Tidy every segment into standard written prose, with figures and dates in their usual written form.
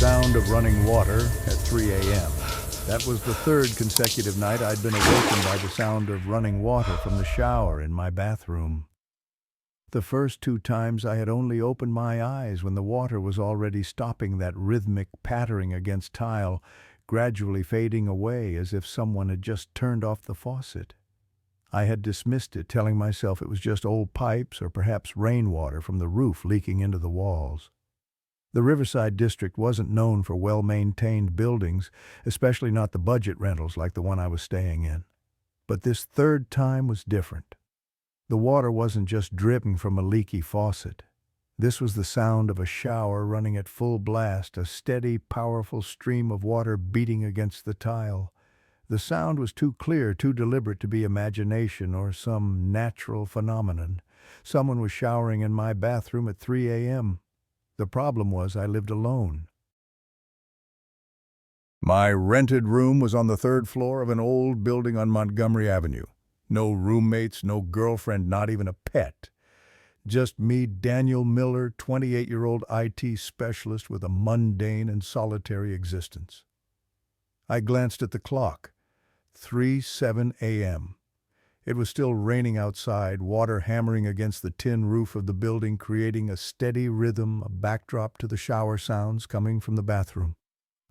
sound of running water at 3 a.m. That was the third consecutive night I'd been awakened by the sound of running water from the shower in my bathroom. The first two times I had only opened my eyes when the water was already stopping that rhythmic pattering against tile, gradually fading away as if someone had just turned off the faucet. I had dismissed it, telling myself it was just old pipes or perhaps rainwater from the roof leaking into the walls. The Riverside district wasn't known for well-maintained buildings, especially not the budget rentals like the one I was staying in. But this third time was different. The water wasn't just dripping from a leaky faucet. This was the sound of a shower running at full blast, a steady, powerful stream of water beating against the tile. The sound was too clear, too deliberate to be imagination or some natural phenomenon. Someone was showering in my bathroom at 3 a.m. The problem was I lived alone. My rented room was on the third floor of an old building on Montgomery Avenue. No roommates, no girlfriend, not even a pet. Just me, Daniel Miller, 28-year-old IT specialist with a mundane and solitary existence. I glanced at the clock. 3:07 a.m. It was still raining outside, water hammering against the tin roof of the building, creating a steady rhythm, a backdrop to the shower sounds coming from the bathroom.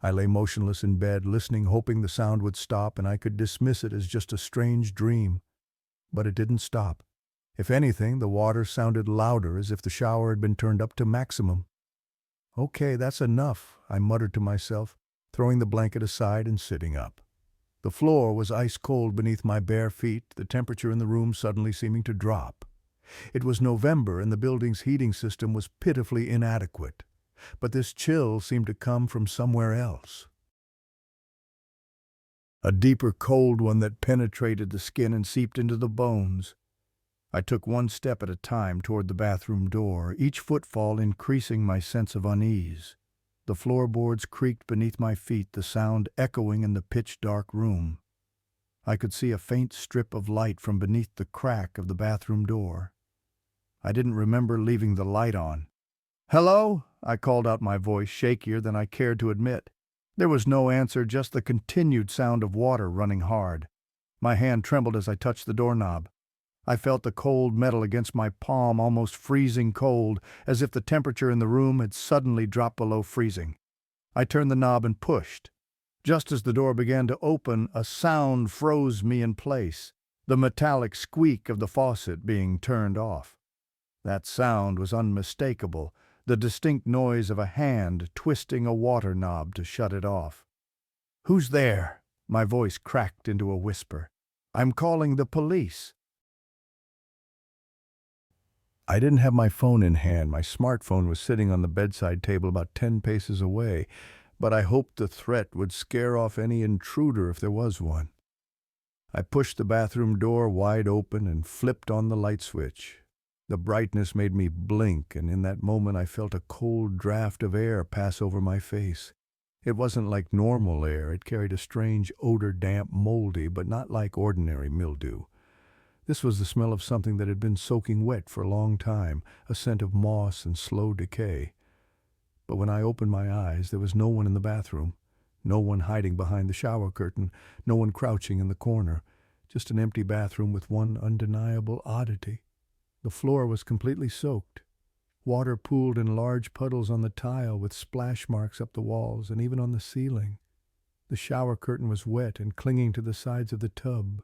I lay motionless in bed, listening, hoping the sound would stop and I could dismiss it as just a strange dream. But it didn't stop. If anything, the water sounded louder, as if the shower had been turned up to maximum. "Okay, that's enough," I muttered to myself, throwing the blanket aside and sitting up. The floor was ice-cold beneath my bare feet, the temperature in the room suddenly seeming to drop. It was November and the building's heating system was pitifully inadequate, but this chill seemed to come from somewhere else. A deeper cold one that penetrated the skin and seeped into the bones. I took one step at a time toward the bathroom door, each footfall increasing my sense of unease. The floorboards creaked beneath my feet, the sound echoing in the pitch-dark room. I could see a faint strip of light from beneath the crack of the bathroom door. I didn't remember leaving the light on. "Hello?" I called out, my voice shakier than I cared to admit. There was no answer, just the continued sound of water running hard. My hand trembled as I touched the doorknob. I felt the cold metal against my palm, almost freezing cold, as if the temperature in the room had suddenly dropped below freezing. I turned the knob and pushed. Just as the door began to open, a sound froze me in place, the metallic squeak of the faucet being turned off. That sound was unmistakable, the distinct noise of a hand twisting a water knob to shut it off. "Who's there?" My voice cracked into a whisper. "I'm calling the police." I didn't have my phone in hand. My smartphone was sitting on the bedside table about 10 paces away, but I hoped the threat would scare off any intruder if there was one. I pushed the bathroom door wide open and flipped on the light switch. The brightness made me blink, and in that moment I felt a cold draft of air pass over my face. It wasn't like normal air. It carried a strange odor, damp, moldy, but not like ordinary mildew. This was the smell of something that had been soaking wet for a long time, a scent of moss and slow decay. But when I opened my eyes, there was no one in the bathroom, no one hiding behind the shower curtain, no one crouching in the corner, just an empty bathroom with one undeniable oddity. The floor was completely soaked. Water pooled in large puddles on the tile with splash marks up the walls and even on the ceiling. The shower curtain was wet and clinging to the sides of the tub.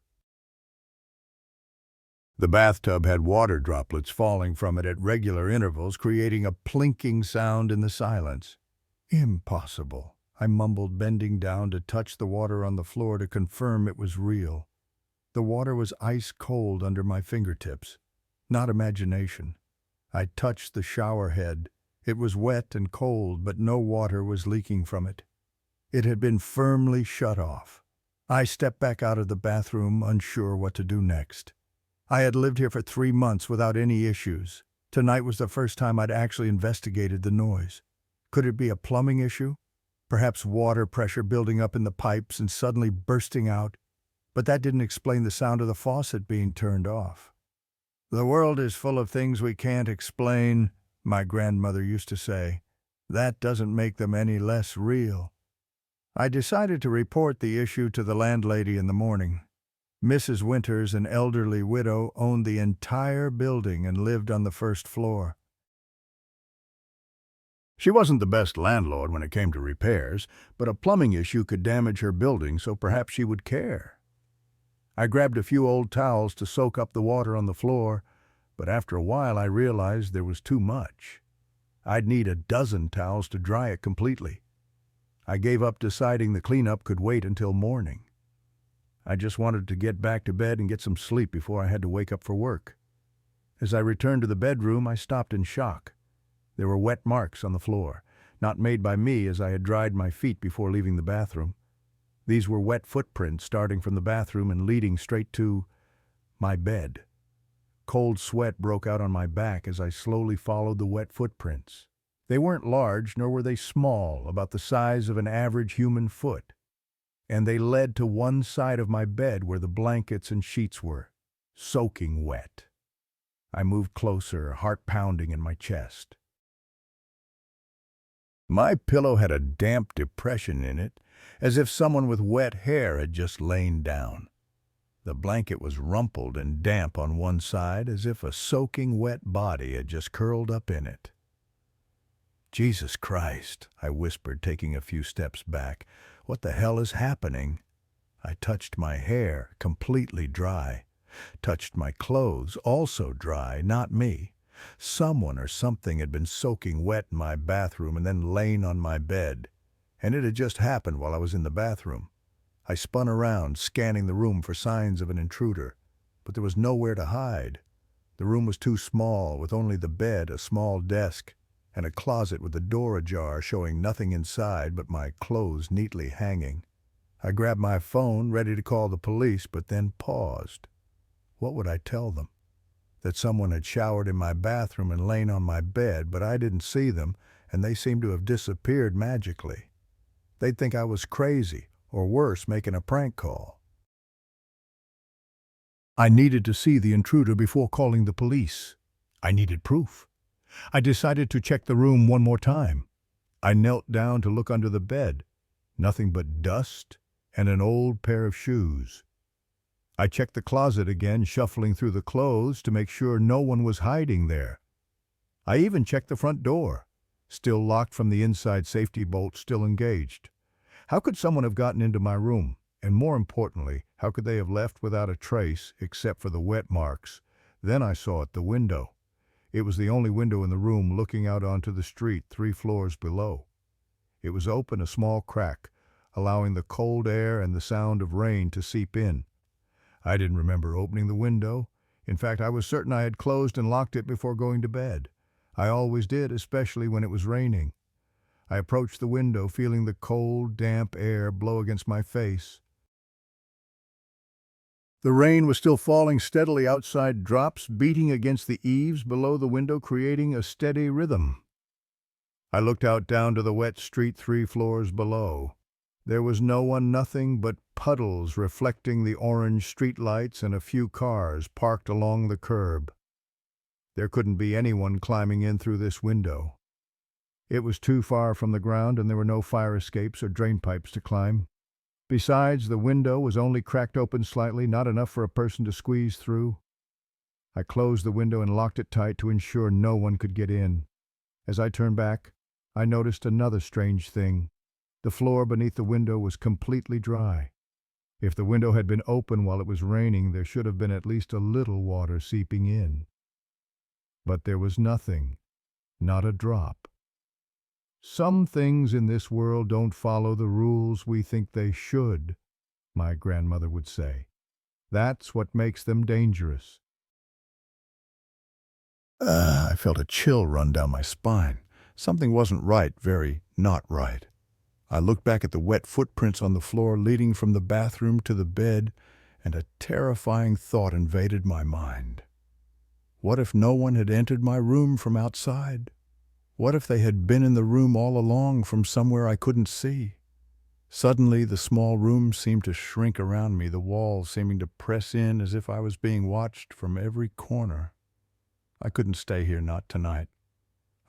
The bathtub had water droplets falling from it at regular intervals, creating a plinking sound in the silence. "Impossible," I mumbled, bending down to touch the water on the floor to confirm it was real. The water was ice cold under my fingertips. Not imagination. I touched the shower head. It was wet and cold, but no water was leaking from it. It had been firmly shut off. I stepped back out of the bathroom, unsure what to do next. I had lived here for 3 months without any issues. Tonight was the first time I'd actually investigated the noise. Could it be a plumbing issue? Perhaps water pressure building up in the pipes and suddenly bursting out? But that didn't explain the sound of the faucet being turned off. "The world is full of things we can't explain," my grandmother used to say. That doesn't make them any less real. I decided to report the issue to the landlady in the morning. Mrs. Winters, an elderly widow, owned the entire building and lived on the first floor. She wasn't the best landlord when it came to repairs, but a plumbing issue could damage her building, so perhaps she would care. I grabbed a few old towels to soak up the water on the floor, but after a while I realized there was too much. I'd need a dozen towels to dry it completely. I gave up, deciding the cleanup could wait until morning. I just wanted to get back to bed and get some sleep before I had to wake up for work. As I returned to the bedroom, I stopped in shock. There were wet marks on the floor, not made by me, as I had dried my feet before leaving the bathroom. These were wet footprints starting from the bathroom and leading straight to my bed. Cold sweat broke out on my back as I slowly followed the wet footprints. They weren't large, nor were they small, about the size of an average human foot. And they led to one side of my bed where the blankets and sheets were, soaking wet. I moved closer, heart pounding in my chest. My pillow had a damp depression in it, as if someone with wet hair had just lain down. The blanket was rumpled and damp on one side, as if a soaking wet body had just curled up in it. "Jesus Christ," I whispered, taking a few steps back. "What the hell is happening?" I touched my hair, completely dry. Touched my clothes, also dry, not me. Someone or something had been soaking wet in my bathroom and then lain on my bed. And it had just happened while I was in the bathroom. I spun around, scanning the room for signs of an intruder, but there was nowhere to hide. The room was too small, with only the bed, a small desk, and a closet with the door ajar, showing nothing inside but my clothes neatly hanging. I grabbed my phone, ready to call the police, but then paused. What would I tell them? That someone had showered in my bathroom and lain on my bed, but I didn't see them, and they seemed to have disappeared magically. They'd think I was crazy, or worse, making a prank call. I needed to see the intruder before calling the police. I needed proof. I decided to check the room one more time. I knelt down to look under the bed. Nothing but dust and an old pair of shoes. I checked the closet again, shuffling through the clothes to make sure no one was hiding there. I even checked the front door, still locked from the inside, safety bolt still engaged. How could someone have gotten into my room? And more importantly, how could they have left without a trace except for the wet marks? Then I saw it, the window. It was the only window in the room, looking out onto the street 3 floors below. It was open, a small crack, allowing the cold air and the sound of rain to seep in. I didn't remember opening the window. In fact, I was certain I had closed and locked it before going to bed. I always did, especially when it was raining. I approached the window, feeling the cold, damp air blow against my face. The rain was still falling steadily outside, drops beating against the eaves below the window, creating a steady rhythm. I looked out down to the wet street 3 floors below. There was no one, nothing but puddles reflecting the orange streetlights and a few cars parked along the curb. There couldn't be anyone climbing in through this window. It was too far from the ground, and there were no fire escapes or drain pipes to climb. Besides, the window was only cracked open slightly, not enough for a person to squeeze through. I closed the window and locked it tight to ensure no one could get in. As I turned back, I noticed another strange thing. The floor beneath the window was completely dry. If the window had been open while it was raining, there should have been at least a little water seeping in. But there was nothing, not a drop. Some things in this world don't follow the rules we think they should, my grandmother would say. That's what makes them dangerous. I felt a chill run down my spine. Something wasn't right, very not right. I looked back at the wet footprints on the floor leading from the bathroom to the bed, and a terrifying thought invaded my mind. What if no one had entered my room from outside? What if they had been in the room all along from somewhere I couldn't see? Suddenly, the small room seemed to shrink around me, the walls seeming to press in as if I was being watched from every corner. I couldn't stay here, not tonight.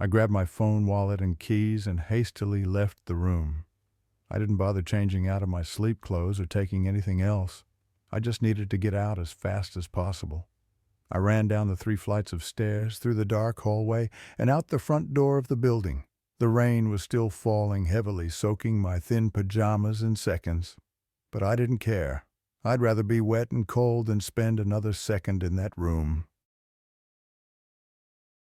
I grabbed my phone, wallet, and keys and hastily left the room. I didn't bother changing out of my sleep clothes or taking anything else. I just needed to get out as fast as possible. I ran down the 3 flights of stairs, through the dark hallway, and out the front door of the building. The rain was still falling heavily, soaking my thin pajamas in seconds. But I didn't care. I'd rather be wet and cold than spend another second in that room.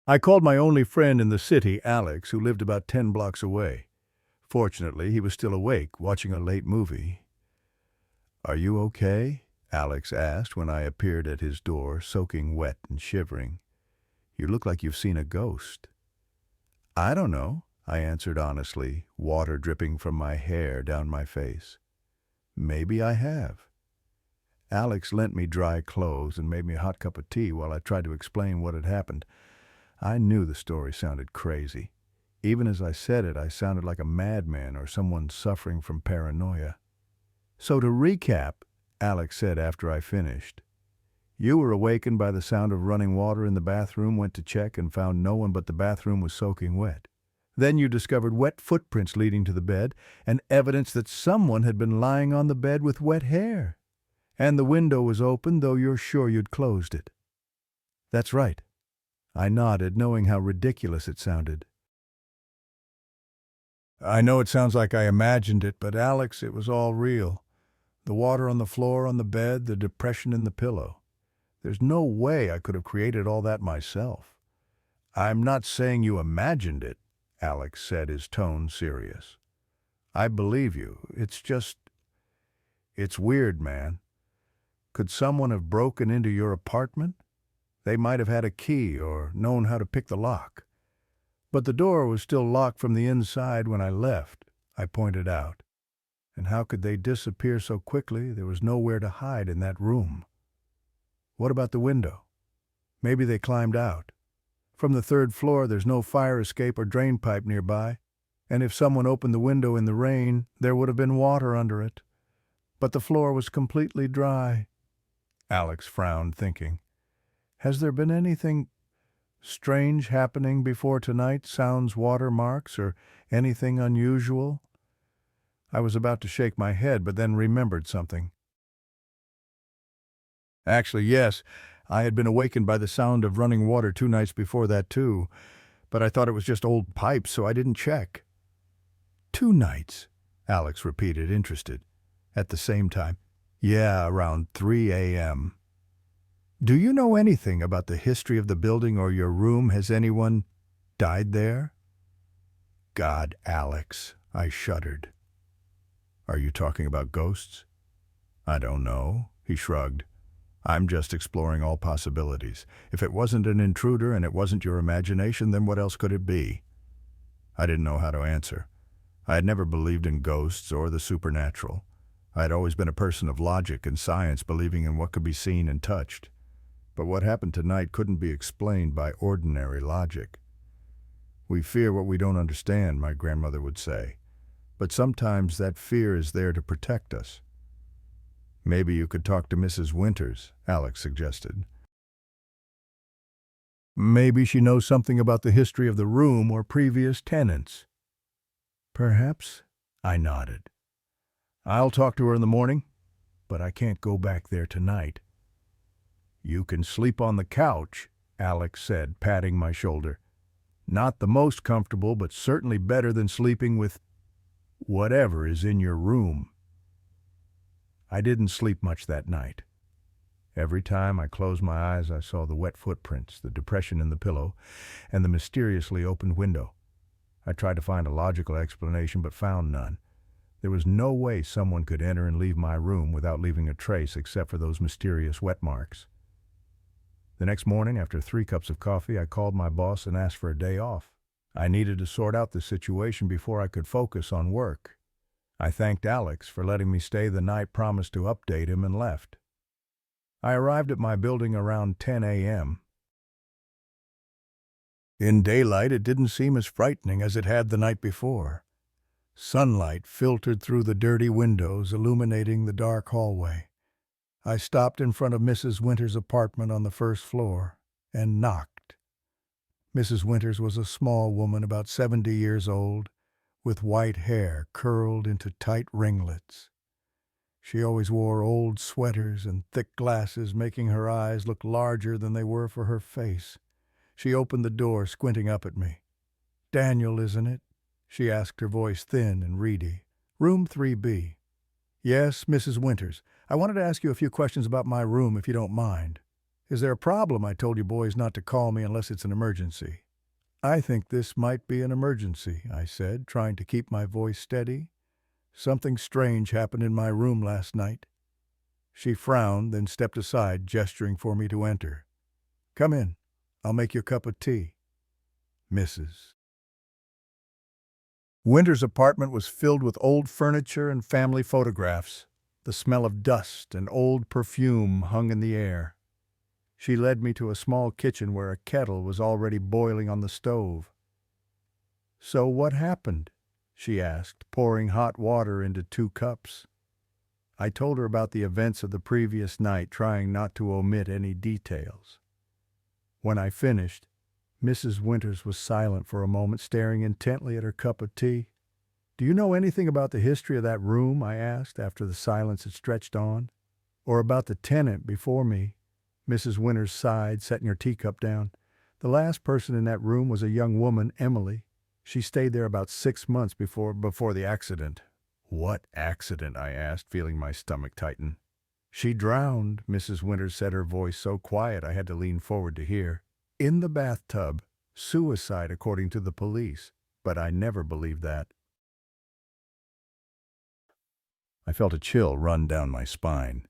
I called my only friend in the city, Alex, who lived about 10 blocks away. Fortunately, he was still awake, watching a late movie. "Are you okay?" Alex asked when I appeared at his door, soaking wet and shivering. "You look like you've seen a ghost." "I don't know," I answered honestly, water dripping from my hair down my face. "Maybe I have." Alex lent me dry clothes and made me a hot cup of tea while I tried to explain what had happened. I knew the story sounded crazy. Even as I said it, I sounded like a madman or someone suffering from paranoia. "So to recap," Alex said after I finished, "you were awakened by the sound of running water in the bathroom, went to check, and found no one but the bathroom was soaking wet. Then you discovered wet footprints leading to the bed and evidence that someone had been lying on the bed with wet hair. And the window was open, though you're sure you'd closed it." "That's right." I nodded, knowing how ridiculous it sounded. "I know it sounds like I imagined it, but Alex, it was all real. The water on the floor, on the bed, the depression in the pillow. There's no way I could have created all that myself." "I'm not saying you imagined it," Alex said, his tone serious. "I believe you. It's weird, man. Could someone have broken into your apartment? They might have had a key or known how to pick the lock. But the door was still locked from the inside when I left," I pointed out. "And how could they disappear so quickly? There was nowhere to hide in that room." "What about the window? Maybe they climbed out. From the 3rd floor, there's no fire escape or drain pipe nearby. And if someone opened the window in the rain, there would have been water under it. But the floor was completely dry." Alex frowned, thinking. "Has there been anything strange happening before tonight? Sounds, watermarks, or anything unusual?" I was about to shake my head, but then remembered something. "Actually, yes. I had been awakened by the sound of running water 2 nights before that, too. But I thought it was just old pipes, so I didn't check." "2 nights?" Alex repeated, interested. At the same time, "Yeah, around 3 a.m. Do you know anything about the history of the building or your room? Has anyone died there?" "God, Alex," I shuddered. "Are you talking about ghosts?" "I don't know," he shrugged. "I'm just exploring all possibilities. If it wasn't an intruder and it wasn't your imagination, then what else could it be?" I didn't know how to answer. I had never believed in ghosts or the supernatural. I had always been a person of logic and science, believing in what could be seen and touched. But what happened tonight couldn't be explained by ordinary logic. "We fear what we don't understand," my grandmother would say. But sometimes that fear is there to protect us. "Maybe you could talk to Mrs. Winters," Alex suggested. "Maybe she knows something about the history of the room or previous tenants." "Perhaps," I nodded. "I'll talk to her in the morning, but I can't go back there tonight." "You can sleep on the couch," Alex said, patting my shoulder. "Not the most comfortable, but certainly better than sleeping with whatever is in your room." I didn't sleep much that night. Every time I closed my eyes, I saw the wet footprints, the depression in the pillow, and the mysteriously opened window. I tried to find a logical explanation, but found none. There was no way someone could enter and leave my room without leaving a trace except for those mysterious wet marks. The next morning, after 3 cups of coffee, I called my boss and asked for a day off. I needed to sort out the situation before I could focus on work. I thanked Alex for letting me stay the night, promised to update him, and left. I arrived at my building around 10 a.m. In daylight, it didn't seem as frightening as it had the night before. Sunlight filtered through the dirty windows, illuminating the dark hallway. I stopped in front of Mrs. Winters' apartment on the 1st floor and knocked. Mrs. Winters was a small woman about 70 years old, with white hair curled into tight ringlets. She always wore old sweaters and thick glasses, making her eyes look larger than they were for her face. She opened the door, squinting up at me. "Daniel, isn't it?" she asked, her voice thin and reedy. "Room 3B. "Yes, Mrs. Winters. I wanted to ask you a few questions about my room, if you don't mind." "Is there a problem? I told you boys not to call me unless it's an emergency." "I think this might be an emergency," I said, trying to keep my voice steady. "Something strange happened in my room last night." She frowned, then stepped aside, gesturing for me to enter. "Come in. I'll make you a cup of tea." Mrs. Winter's apartment was filled with old furniture and family photographs. The smell of dust and old perfume hung in the air. She led me to a small kitchen where a kettle was already boiling on the stove. "So what happened?" she asked, pouring hot water into 2 cups. I told her about the events of the previous night, trying not to omit any details. When I finished, Mrs. Winters was silent for a moment, staring intently at her cup of tea. "Do you know anything about the history of that room?" I asked, after the silence had stretched on. "Or about the tenant before me?" Mrs. Winters sighed, setting her teacup down. "The last person in that room was a young woman, Emily. She stayed there about 6 months before the accident." "What accident?" I asked, feeling my stomach tighten. "She drowned," Mrs. Winters said, her voice so quiet I had to lean forward to hear. "In the bathtub. Suicide, according to the police. But I never believed that." I felt a chill run down my spine.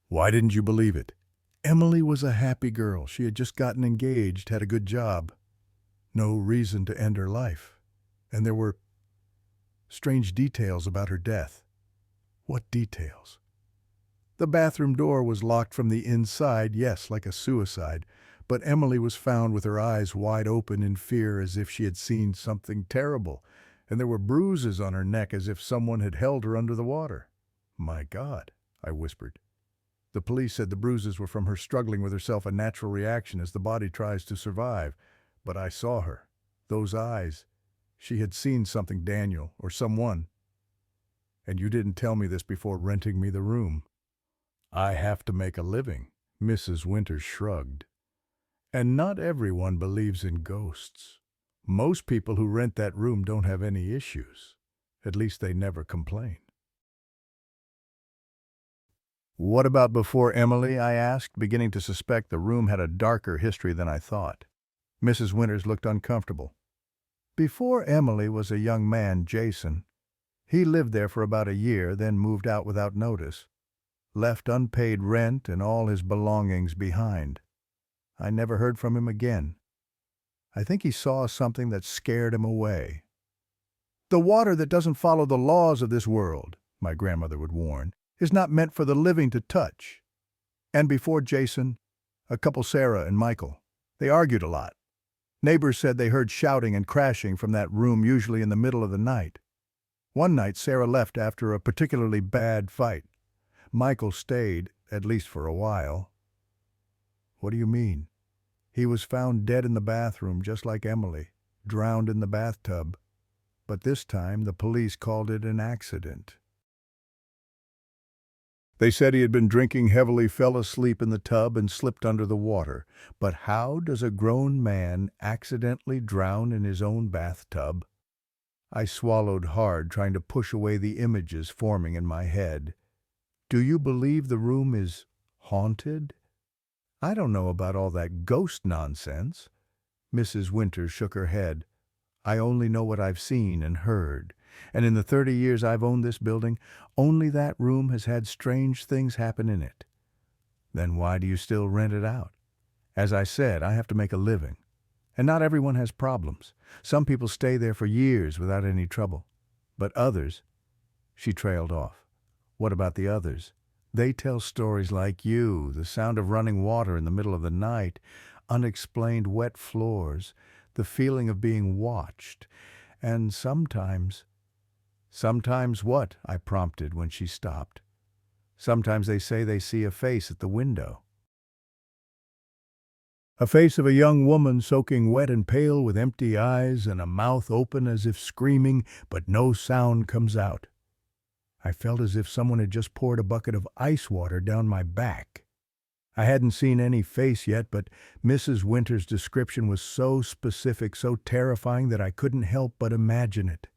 "Why didn't you believe it?" "Emily was a happy girl. She had just gotten engaged, had a good job. No reason to end her life. And there were strange details about her death." "What details?" "The bathroom door was locked from the inside, yes, like a suicide. But Emily was found with her eyes wide open in fear, as if she had seen something terrible. And there were bruises on her neck, as if someone had held her under the water." "My God," I whispered. "The police said the bruises were from her struggling with herself, a natural reaction as the body tries to survive. But I saw her. Those eyes. She had seen something, Daniel, or someone. And you didn't tell me this before renting me the room." "I have to make a living," Mrs. Winters shrugged. "And not everyone believes in ghosts. Most people who rent that room don't have any issues. At least they never complain." "What about before Emily?" I asked, beginning to suspect the room had a darker history than I thought. Mrs. Winters looked uncomfortable. "Before Emily was a young man, Jason. He lived there for about a year, then moved out without notice. Left unpaid rent and all his belongings behind. I never heard from him again. I think he saw something that scared him away." "The water that doesn't follow the laws of this world," my grandmother would warn, "is not meant for the living to touch." "And before Jason, a couple, Sarah and Michael. They argued a lot. Neighbors said they heard shouting and crashing from that room, usually in the middle of the night. One night Sarah left after a particularly bad fight. Michael stayed, at least for a while." "What do you mean?" "He was found dead in the bathroom, just like Emily, drowned in the bathtub. But this time the police called it an accident. They said he had been drinking heavily, fell asleep in the tub, and slipped under the water. But how does a grown man accidentally drown in his own bathtub?" I swallowed hard, trying to push away the images forming in my head. "Do you believe the room is haunted?" "I don't know about all that ghost nonsense." Mrs. Winters shook her head. "I only know what I've seen and heard. And in the 30 years I've owned this building, only that room has had strange things happen in it." "Then why do you still rent it out?" "As I said, I have to make a living. And not everyone has problems. Some people stay there for years without any trouble. But others—" She trailed off. "What about the others?" "They tell stories like you, the sound of running water in the middle of the night, unexplained wet floors, the feeling of being watched, and sometimes—" "Sometimes what?" I prompted when she stopped. "Sometimes they say they see a face at the window." A face of a young woman soaking wet and pale with empty eyes and a mouth open as if screaming, but no sound comes out. I felt as if someone had just poured a bucket of ice water down my back. I hadn't seen any face yet, but Mrs. Winter's description was so specific, so terrifying that I couldn't help but imagine it.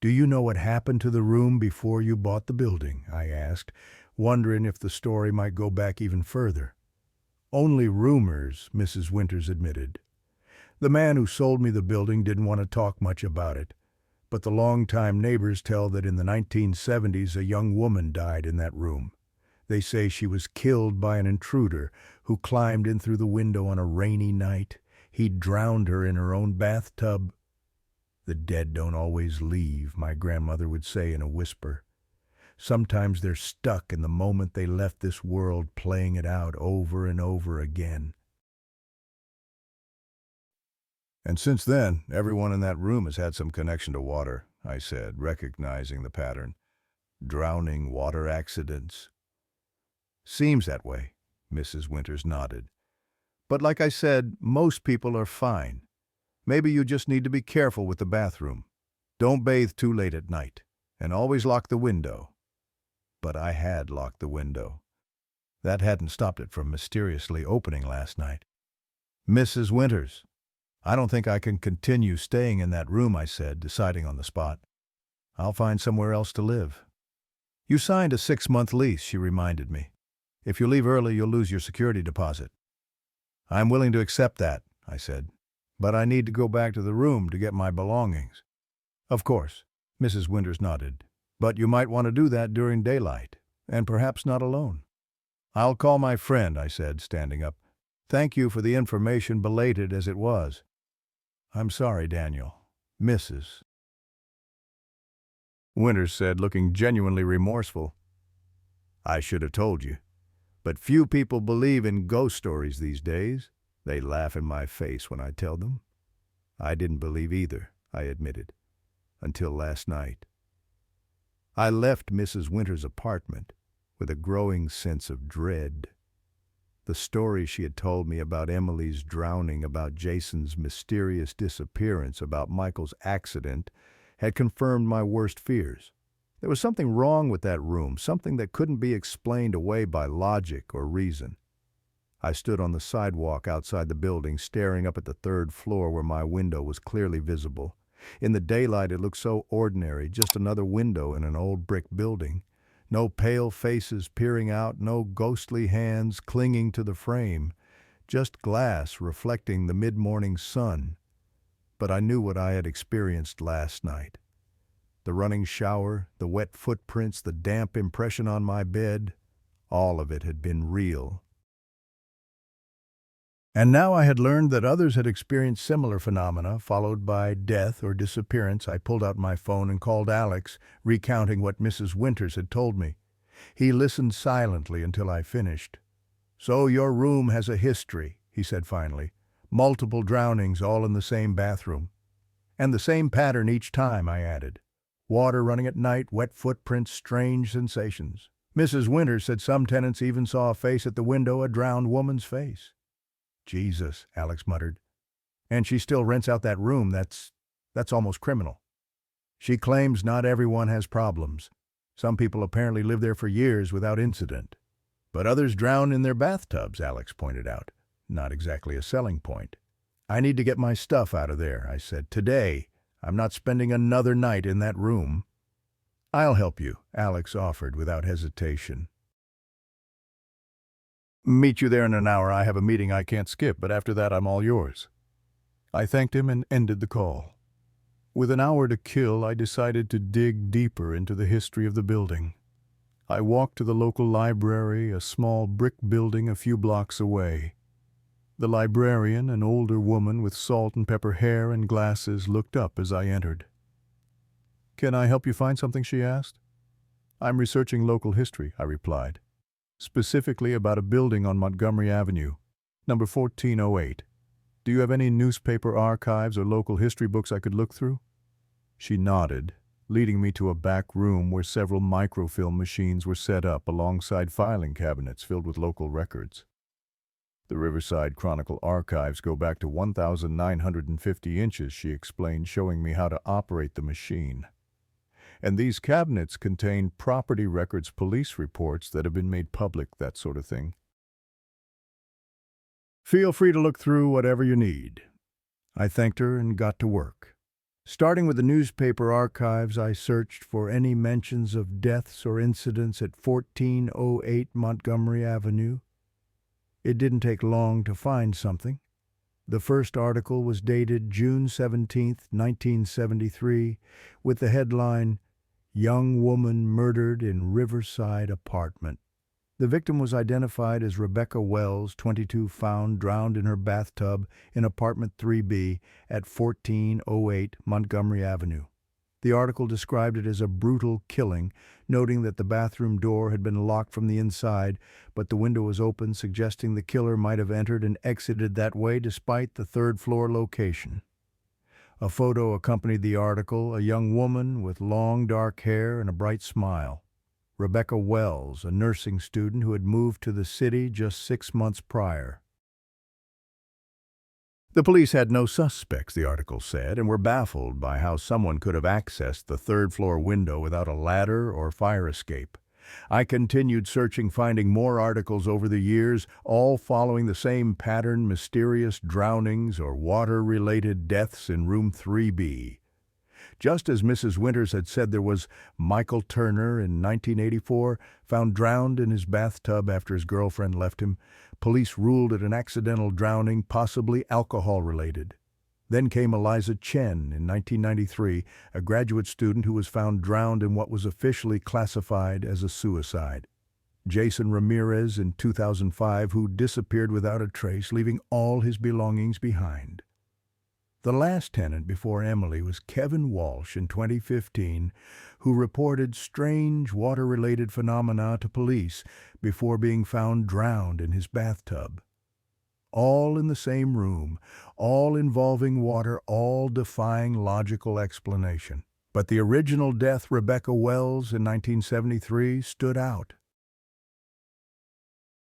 "Do you know what happened to the room before you bought the building?" I asked, wondering if the story might go back even further. "Only rumors," Mrs. Winters admitted. "The man who sold me the building didn't want to talk much about it, but the longtime neighbors tell that in the 1970s a young woman died in that room. They say she was killed by an intruder who climbed in through the window on a rainy night. He drowned her in her own bathtub. The dead don't always leave," my grandmother would say in a whisper. "Sometimes they're stuck in the moment they left this world, playing it out over and over again." "And since then, everyone in that room has had some connection to water," I said, recognizing the pattern. "Drowning, water accidents." "Seems that way," Mrs. Winters nodded. "But like I said, most people are fine. Maybe you just need to be careful with the bathroom. Don't bathe too late at night, and always lock the window." But I had locked the window. That hadn't stopped it from mysteriously opening last night. "Mrs. Winters, I don't think I can continue staying in that room," I said, deciding on the spot. "I'll find somewhere else to live." "You signed a 6-month lease," she reminded me. "If you leave early, you'll lose your security deposit." "I'm willing to accept that," I said. "But I need to go back to the room to get my belongings." "Of course," Mrs. Winters nodded. "But you might want to do that during daylight, and perhaps not alone." "I'll call my friend," I said, standing up. "Thank you for the information, belated as it was." "I'm sorry, Daniel. Mrs." Winters said, looking genuinely remorseful. "I should have told you. But few people believe in ghost stories these days. They laugh in my face when I tell them." "I didn't believe either," I admitted, "until last night." I left Mrs. Winters' apartment with a growing sense of dread. The story she had told me about Emily's drowning, about Jason's mysterious disappearance, about Michael's accident, had confirmed my worst fears. There was something wrong with that room, something that couldn't be explained away by logic or reason. I stood on the sidewalk outside the building, staring up at the 3rd floor where my window was clearly visible. In the daylight it looked so ordinary, just another window in an old brick building. No pale faces peering out, no ghostly hands clinging to the frame, just glass reflecting the mid-morning sun. But I knew what I had experienced last night. The running shower, the wet footprints, the damp impression on my bed, all of it had been real. And now I had learned that others had experienced similar phenomena, followed by death or disappearance. I pulled out my phone and called Alex, recounting what Mrs. Winters had told me. He listened silently until I finished. "So your room has a history," he said finally. "Multiple drownings, all in the same bathroom." "And the same pattern each time," I added. "Water running at night, wet footprints, strange sensations. Mrs. Winters said some tenants even saw a face at the window, a drowned woman's face." "Jesus," Alex muttered. "And she still rents out that room. That's almost criminal." "She claims not everyone has problems. Some people apparently live there for years without incident. But others drown in their bathtubs," Alex pointed out. Not exactly a selling point. "I need to get my stuff out of there," I said. "Today. I'm not spending another night in that room." "I'll help you," Alex offered without hesitation. "Meet you there in an hour. I have a meeting I can't skip, but after that I'm all yours." I thanked him and ended the call. With an hour to kill, I decided to dig deeper into the history of the building. I walked to the local library, a small brick building a few blocks away. The librarian, an older woman with salt and pepper hair and glasses, looked up as I entered. "Can I help you find something?" she asked. "I'm researching local history," I replied. "Specifically about a building on Montgomery Avenue, number 1408. Do you have any newspaper archives or local history books I could look through?" She nodded, leading me to a back room where several microfilm machines were set up alongside filing cabinets filled with local records. The Riverside Chronicle archives go back to 1,950 inches, she explained, showing me how to operate the machine. And these cabinets contain property records, police reports that have been made public, that sort of thing. Feel free to look through whatever you need. I thanked her and got to work. Starting with the newspaper archives, I searched for any mentions of deaths or incidents at 1408 Montgomery Avenue. It didn't take long to find something. The first article was dated June 17, 1973, with the headline, "Young Woman Murdered in Riverside Apartment." The victim was identified as Rebecca Wells, 22, found drowned in her bathtub in apartment 3B at 1408 Montgomery Avenue. The article described it as a brutal killing, noting that the bathroom door had been locked from the inside, but the window was open, suggesting the killer might have entered and exited that way despite the third-floor location. A photo accompanied the article, a young woman with long dark hair and a bright smile. Rebecca Wells, a nursing student who had moved to the city just 6 months prior. The police had no suspects, the article said, and were baffled by how someone could have accessed the third-floor window without a ladder or fire escape. I continued searching, finding more articles over the years, all following the same pattern: mysterious drownings or water-related deaths in room 3B. Just as Mrs. Winters had said, there was Michael Turner in 1984, found drowned in his bathtub after his girlfriend left him. Police ruled it an accidental drowning, possibly alcohol-related. Then came Eliza Chen in 1993, a graduate student who was found drowned in what was officially classified as a suicide. Jason Ramirez in 2005, who disappeared without a trace, leaving all his belongings behind. The last tenant before Emily was Kevin Walsh in 2015, who reported strange water-related phenomena to police before being found drowned in his bathtub. All in the same room, all involving water, all defying logical explanation. But the original death, Rebecca Wells in 1973, stood out.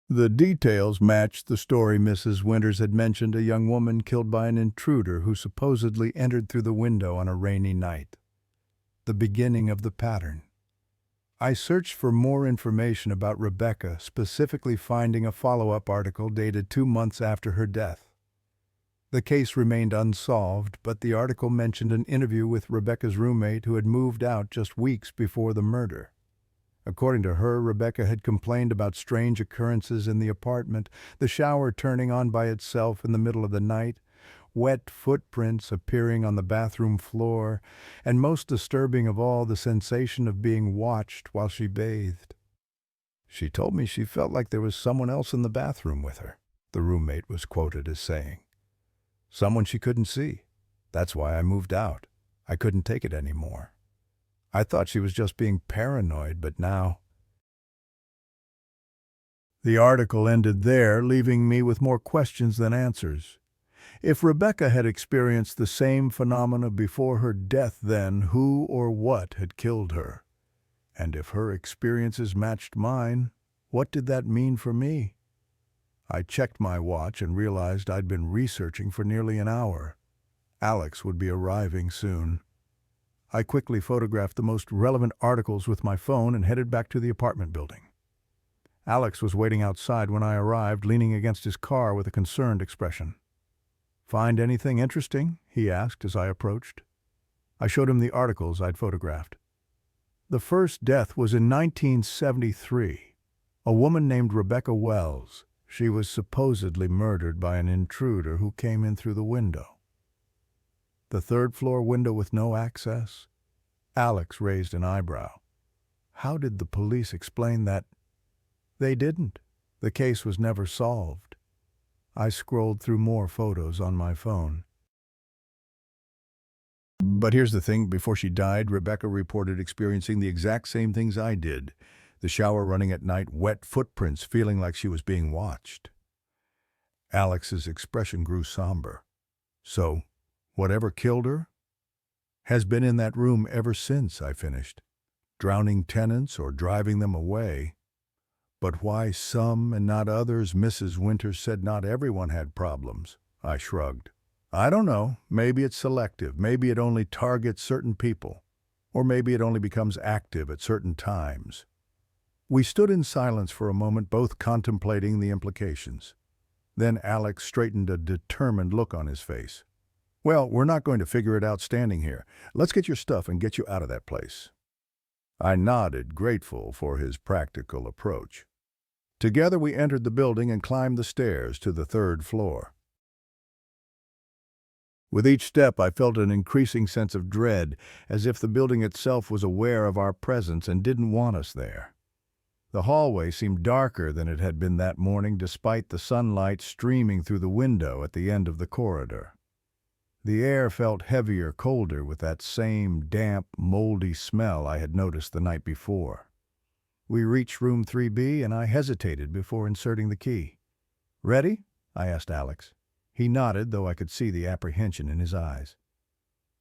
The details matched the story Mrs. Winters had mentioned: a young woman killed by an intruder who supposedly entered through the window on a rainy night. The beginning of the pattern. I searched for more information about Rebecca, specifically finding a follow-up article dated 2 months after her death. The case remained unsolved, but the article mentioned an interview with Rebecca's roommate who had moved out just weeks before the murder. According to her, Rebecca had complained about strange occurrences in the apartment: the shower turning on by itself in the middle of the night, wet footprints appearing on the bathroom floor, and most disturbing of all, the sensation of being watched while she bathed. "She told me she felt like there was someone else in the bathroom with her," the roommate was quoted as saying. "Someone she couldn't see. That's why I moved out. I couldn't take it anymore. I thought she was just being paranoid, but now..." The article ended there, leaving me with more questions than answers. If Rebecca had experienced the same phenomena before her death, then who or what had killed her? And if her experiences matched mine, what did that mean for me? I checked my watch and realized I'd been researching for nearly an hour. Alex would be arriving soon. I quickly photographed the most relevant articles with my phone and headed back to the apartment building. Alex was waiting outside when I arrived, leaning against his car with a concerned expression. "Find anything interesting?" he asked as I approached. I showed him the articles I'd photographed. The first death was in 1973, a woman named Rebecca Wells. She was supposedly murdered by an intruder who came in through the window. The third-floor window with no access? Alex raised an eyebrow. How did the police explain that? They didn't. The case was never solved. I scrolled through more photos on my phone. But here's the thing: before she died, Rebecca reported experiencing the exact same things I did. The shower running at night, wet footprints, feeling like she was being watched. Alex's expression grew somber. So, whatever killed her has been in that room ever since, I finished. Drowning tenants or driving them away. But why some and not others? Mrs. Winters said not everyone had problems. I shrugged. I don't know. Maybe it's selective. Maybe it only targets certain people. Or maybe it only becomes active at certain times. We stood in silence for a moment, both contemplating the implications. Then Alex straightened a determined look on his face. Well, we're not going to figure it out standing here. Let's get your stuff and get you out of that place. I nodded, grateful for his practical approach. Together we entered the building and climbed the stairs to the third floor. With each step I felt an increasing sense of dread, as if the building itself was aware of our presence and didn't want us there. The hallway seemed darker than it had been that morning, despite the sunlight streaming through the window at the end of the corridor. The air felt heavier, colder, with that same damp, moldy smell I had noticed the night before. We reached room 3B, and I hesitated before inserting the key. "Ready?" I asked Alex. He nodded, though I could see the apprehension in his eyes.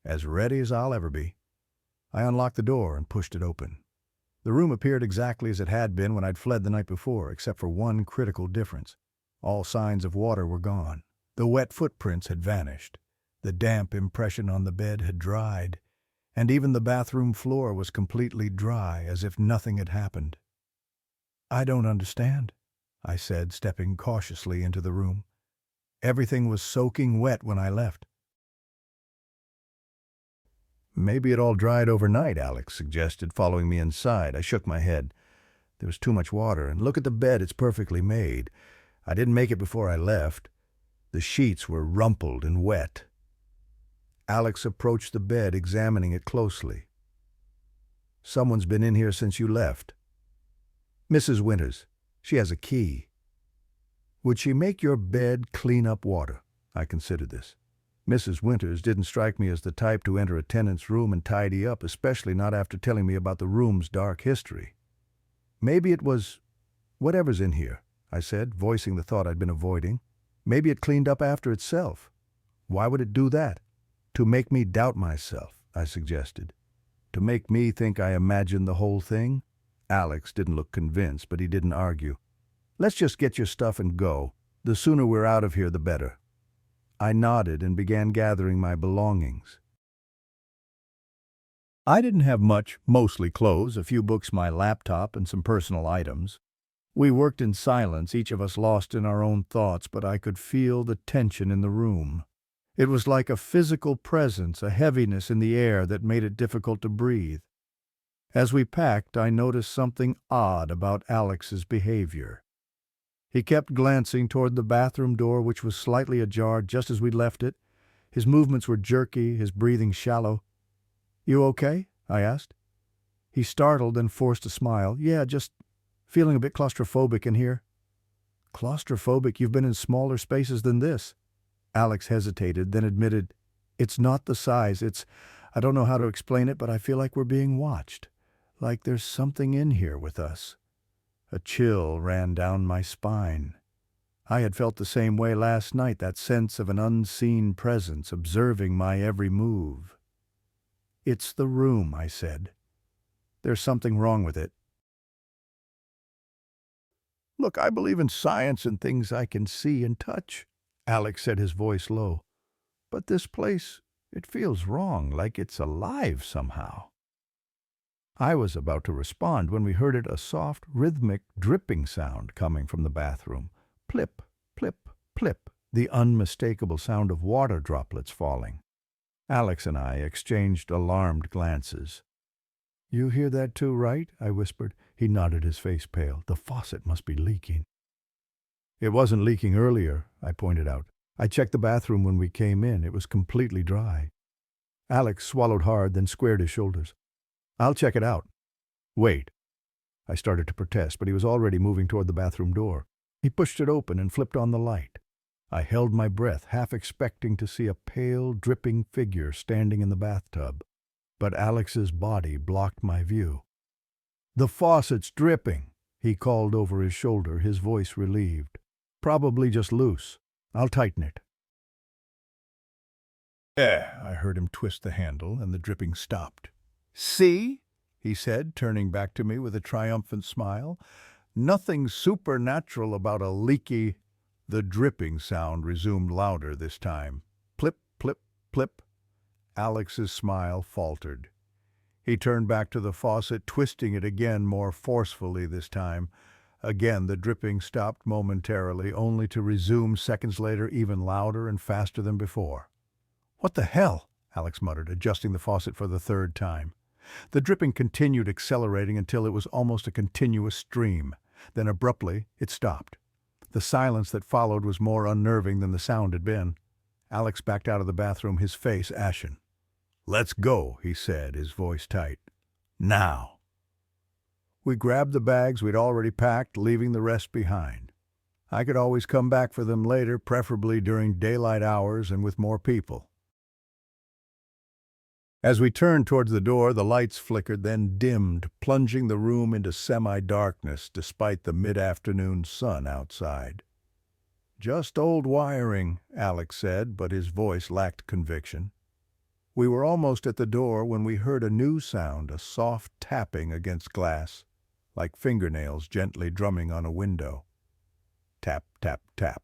"As ready as I'll ever be." I unlocked the door and pushed it open. The room appeared exactly as it had been when I'd fled the night before, except for one critical difference. All signs of water were gone. The wet footprints had vanished. The damp impression on the bed had dried, and even the bathroom floor was completely dry, as if nothing had happened. "I don't understand," I said, stepping cautiously into the room. "Everything was soaking wet when I left." "Maybe it all dried overnight," Alex suggested, following me inside. I shook my head. There was too much water, and look at the bed, it's perfectly made. I didn't make it before I left. The sheets were rumpled and wet. Alex approached the bed, examining it closely. "Someone's been in here since you left." "Mrs. Winters. She has a key." "Would she make your bed clean up water?" I considered this. Mrs. Winters didn't strike me as the type to enter a tenant's room and tidy up, especially not after telling me about the room's dark history. "Maybe it was whatever's in here," I said, voicing the thought I'd been avoiding. "Maybe it cleaned up after itself." "Why would it do that?" "To make me doubt myself," I suggested. "To make me think I imagined the whole thing?" Alex didn't look convinced, but he didn't argue. "Let's just get your stuff and go. The sooner we're out of here, the better." I nodded and began gathering my belongings. I didn't have much, mostly clothes, a few books, my laptop, and some personal items. We worked in silence, each of us lost in our own thoughts, but I could feel the tension in the room. It was like a physical presence, a heaviness in the air that made it difficult to breathe. As we packed, I noticed something odd about Alex's behavior. He kept glancing toward the bathroom door, which was slightly ajar just as we'd left it. His movements were jerky, his breathing shallow. "You okay?" I asked. He startled and forced a smile. "Yeah, just feeling a bit claustrophobic in here." "Claustrophobic? You've been in smaller spaces than this." Alex hesitated, then admitted, "It's not the size. I don't know how to explain it, but I feel like we're being watched. Like there's something in here with us." A chill ran down my spine. I had felt the same way last night, that sense of an unseen presence observing my every move. "It's the room," I said. "There's something wrong with it." "Look, I believe in science and things I can see and touch," Alex said, his voice low. "But this place, it feels wrong, like it's alive somehow." I was about to respond when we heard a soft, rhythmic, dripping sound coming from the bathroom. Plip, plip, plip, the unmistakable sound of water droplets falling. Alex and I exchanged alarmed glances. "You hear that too, right?" I whispered. He nodded, his face pale. "The faucet must be leaking." "It wasn't leaking earlier," I pointed out. "I checked the bathroom when we came in. It was completely dry." Alex swallowed hard, then squared his shoulders. "I'll check it out." "Wait." I started to protest, but he was already moving toward the bathroom door. He pushed it open and flipped on the light. I held my breath, half expecting to see a pale, dripping figure standing in the bathtub. But Alex's body blocked my view. "The faucet's dripping," he called over his shoulder, his voice relieved. "Probably just loose. I'll tighten it." I heard him twist the handle, and the dripping stopped. "See?" he said, turning back to me with a triumphant smile. Nothing supernatural about a leaky... The dripping sound resumed louder this time. Plip, plip, plip. Alex's smile faltered. He turned back to the faucet, twisting it again more forcefully this time. Again the dripping stopped momentarily, only to resume seconds later even louder and faster than before. "What the hell?" Alex muttered, adjusting the faucet for the third time. The dripping continued, accelerating until it was almost a continuous stream. Then abruptly it stopped. The silence that followed was more unnerving than the sound had been. Alex backed out of the bathroom, his face ashen. "Let's go," he said, his voice tight. "Now." We grabbed the bags we'd already packed, leaving the rest behind. I could always come back for them later, preferably during daylight hours and with more people. As we turned towards the door, the lights flickered, then dimmed, plunging the room into semi-darkness despite the mid-afternoon sun outside. "Just old wiring," Alex said, but his voice lacked conviction. We were almost at the door when we heard a new sound, a soft tapping against glass, like fingernails gently drumming on a window. Tap, tap, tap.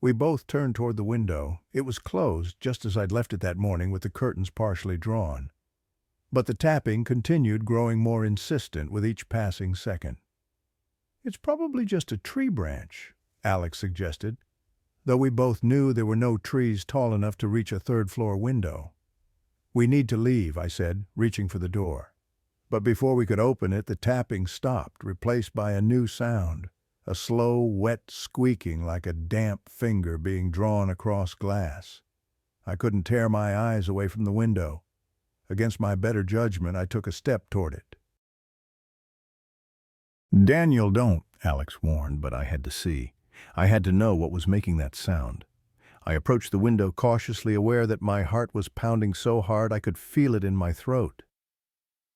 We both turned toward the window. It was closed, just as I'd left it that morning, with the curtains partially drawn. But the tapping continued, growing more insistent with each passing second. "It's probably just a tree branch," Alex suggested, though we both knew there were no trees tall enough to reach a third-floor window. "We need to leave," I said, reaching for the door. But before we could open it, the tapping stopped, replaced by a new sound. A slow, wet squeaking like a damp finger being drawn across glass. I couldn't tear my eyes away from the window. Against my better judgment, I took a step toward it. "Daniel, don't," Alex warned, but I had to see. I had to know what was making that sound. I approached the window cautiously, aware that my heart was pounding so hard I could feel it in my throat.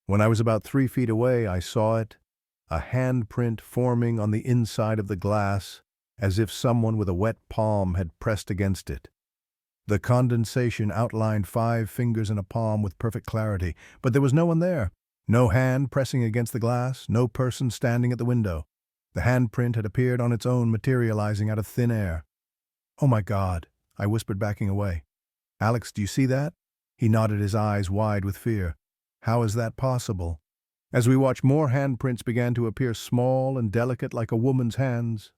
When I was about 3 feet away, I saw it. A handprint forming on the inside of the glass, as if someone with a wet palm had pressed against it. The condensation outlined 5 fingers in a palm with perfect clarity, but there was no one there. No hand pressing against the glass, no person standing at the window. The handprint had appeared on its own, materializing out of thin air. "Oh my God," I whispered, backing away. "Alex, do you see that?" He nodded, his eyes wide with fear. "How is that possible?" As we watched, more handprints began to appear, small and delicate like a woman's hands.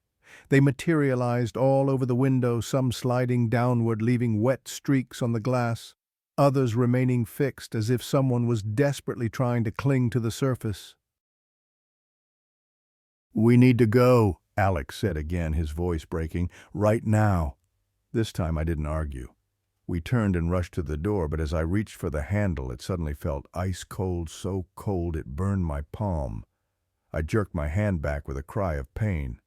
They materialized all over the window, some sliding downward, leaving wet streaks on the glass, others remaining fixed as if someone was desperately trying to cling to the surface. "We need to go," Alex said again, his voice breaking. "Right now." This time I didn't argue. We turned and rushed to the door, but as I reached for the handle, it suddenly felt ice cold, so cold it burned my palm. I jerked my hand back with a cry of pain.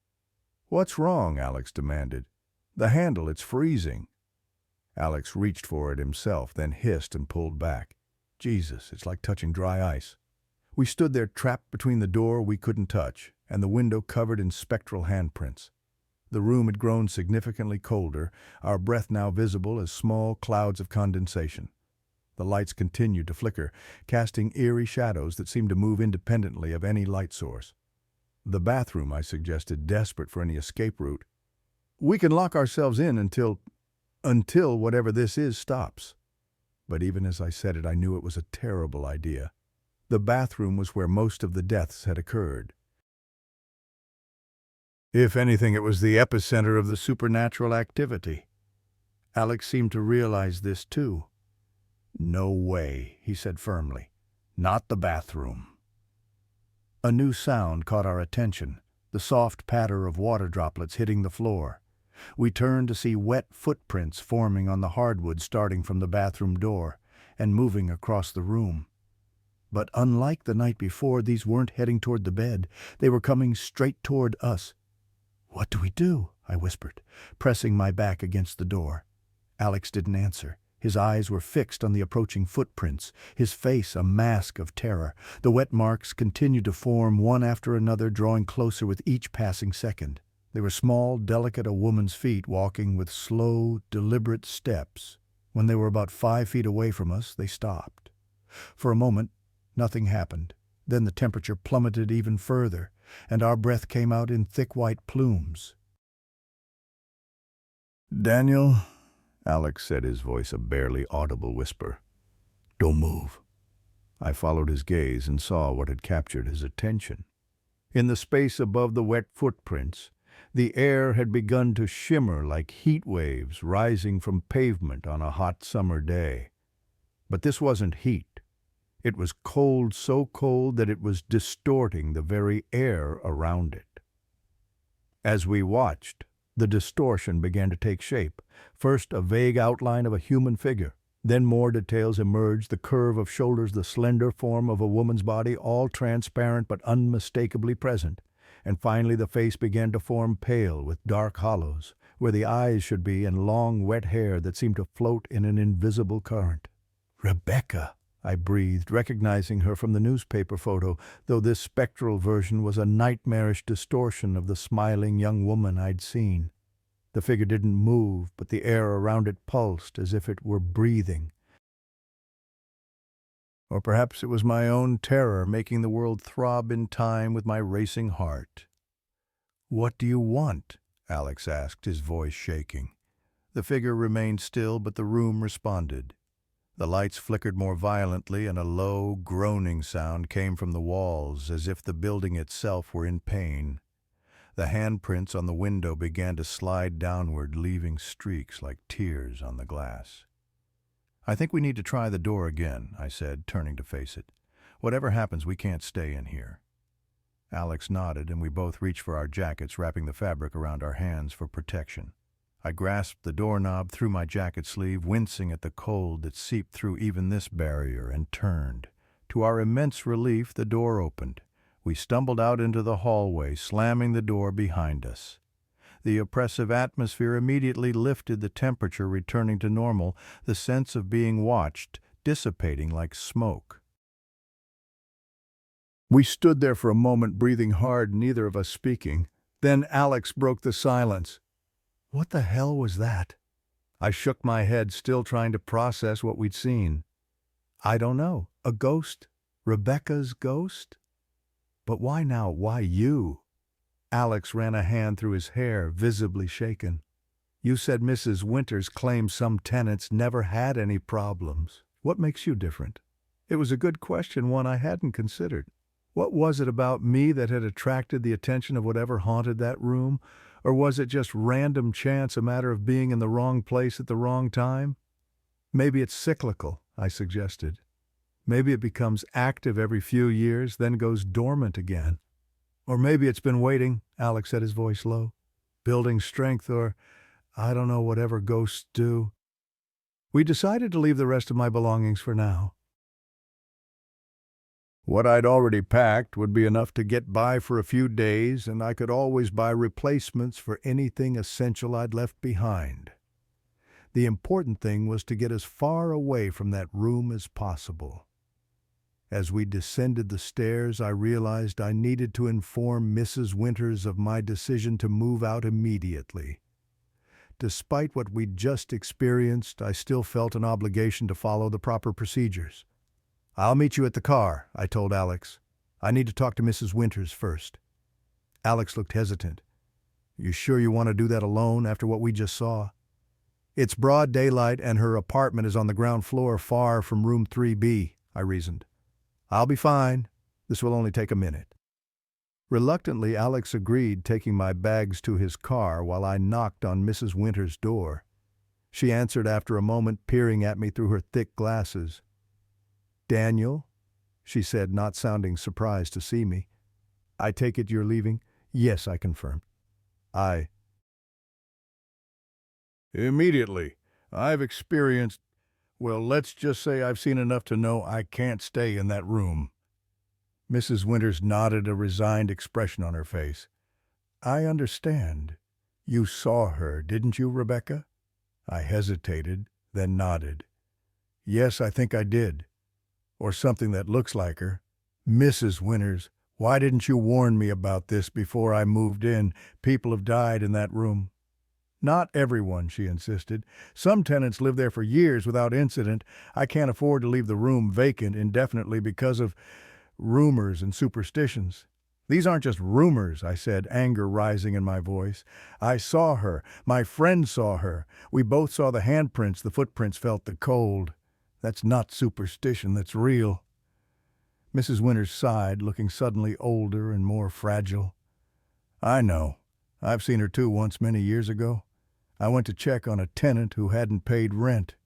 "What's wrong?" Alex demanded. "The handle, it's freezing." Alex reached for it himself, then hissed and pulled back. Jesus, it's like touching dry ice. We stood there, trapped between the door we couldn't touch and the window covered in spectral handprints. The room had grown significantly colder, our breath now visible as small clouds of condensation. The lights continued to flicker, casting eerie shadows that seemed to move independently of any light source. "The bathroom," I suggested, desperate for any escape route. "We can lock ourselves in until whatever this is stops." But even as I said it, I knew it was a terrible idea. The bathroom was where most of the deaths had occurred. If anything, it was the epicenter of the supernatural activity. Alex seemed to realize this too. "No way," he said firmly. "Not the bathroom." A new sound caught our attention, the soft patter of water droplets hitting the floor. We turned to see wet footprints forming on the hardwood, starting from the bathroom door and moving across the room. But unlike the night before, these weren't heading toward the bed. They were coming straight toward us. "What do we do?" I whispered, pressing my back against the door. Alex didn't answer. His eyes were fixed on the approaching footprints, his face a mask of terror. The wet marks continued to form one after another, drawing closer with each passing second. They were small, delicate, a woman's feet, walking with slow, deliberate steps. When they were about 5 feet away from us, they stopped. For a moment, nothing happened. Then the temperature plummeted even further, and our breath came out in thick white plumes. "Daniel," Alex said, his voice a barely audible whisper, "don't move." I followed his gaze and saw what had captured his attention. In the space above the wet footprints, the air had begun to shimmer like heat waves rising from pavement on a hot summer day. But this wasn't heat. It was cold, so cold that it was distorting the very air around it. As we watched, the distortion began to take shape. First, a vague outline of a human figure. Then more details emerged, the curve of shoulders, the slender form of a woman's body, all transparent but unmistakably present. And finally the face began to form pale, with dark hollows, where the eyes should be, and long wet hair that seemed to float in an invisible current. "Rebecca," I breathed, recognizing her from the newspaper photo, though this spectral version was a nightmarish distortion of the smiling young woman I'd seen. The figure didn't move, but the air around it pulsed as if it were breathing. Or perhaps it was my own terror making the world throb in time with my racing heart. "What do you want?" Alex asked, his voice shaking. The figure remained still, but the room responded. The lights flickered more violently, and a low, groaning sound came from the walls, as if the building itself were in pain. The handprints on the window began to slide downward, leaving streaks like tears on the glass. "I think we need to try the door again," I said, turning to face it. "Whatever happens, we can't stay in here." Alex nodded, and we both reached for our jackets, wrapping the fabric around our hands for protection. I grasped the doorknob through my jacket sleeve, wincing at the cold that seeped through even this barrier, and turned. To our immense relief, the door opened. We stumbled out into the hallway, slamming the door behind us. The oppressive atmosphere immediately lifted, the temperature returning to normal, the sense of being watched dissipating like smoke. We stood there for a moment, breathing hard, neither of us speaking. Then Alex broke the silence. "What the hell was that?" I shook my head, still trying to process what we'd seen. "I don't know. A ghost? Rebecca's ghost? But why now? Why you?" Alex ran a hand through his hair, visibly shaken. "You said Mrs. Winters claimed some tenants never had any problems. What makes you different?" It was a good question, one I hadn't considered. What was it about me that had attracted the attention of whatever haunted that room? Or was it just random chance, a matter of being in the wrong place at the wrong time? "Maybe it's cyclical," I suggested. "Maybe it becomes active every few years, then goes dormant again. Or maybe it's been waiting," Alex said, his voice low. "Building strength, or, I don't know, whatever ghosts do." We decided to leave the rest of my belongings for now. What I'd already packed would be enough to get by for a few days, and I could always buy replacements for anything essential I'd left behind. The important thing was to get as far away from that room as possible. As we descended the stairs, I realized I needed to inform Mrs. Winters of my decision to move out immediately. Despite what we'd just experienced, I still felt an obligation to follow the proper procedures. "I'll meet you at the car," I told Alex. "I need to talk to Mrs. Winters first." Alex looked hesitant. "You sure you want to do that alone after what we just saw?" "It's broad daylight and her apartment is on the ground floor, far from room 3B, I reasoned. "I'll be fine. This will only take a minute." Reluctantly, Alex agreed, taking my bags to his car while I knocked on Mrs. Winters' door. She answered after a moment, peering at me through her thick glasses. "Daniel," she said, not sounding surprised to see me. "I take it you're leaving?" "Yes," I confirmed. "Immediately. I've experienced, well, let's just say I've seen enough to know I can't stay in that room." Mrs. Winters nodded, a resigned expression on her face. "I understand. You saw her, didn't you, Rebecca?" I hesitated, then nodded. "Yes, I think I did. Or something that looks like her." "Mrs. Winters, why didn't you warn me about this before I moved in? People have died in that room." "Not everyone," she insisted. "Some tenants live there for years without incident. I can't afford to leave the room vacant indefinitely because of, rumors and superstitions. These aren't just rumors, I said, anger rising in my voice. I saw her. My friend saw her. We both saw the handprints, the footprints, felt the cold. That's not superstition, that's real. Mrs. Winters sighed, looking suddenly older and more fragile. I know. I've seen her too once many years ago. I went to check on a tenant who hadn't paid rent.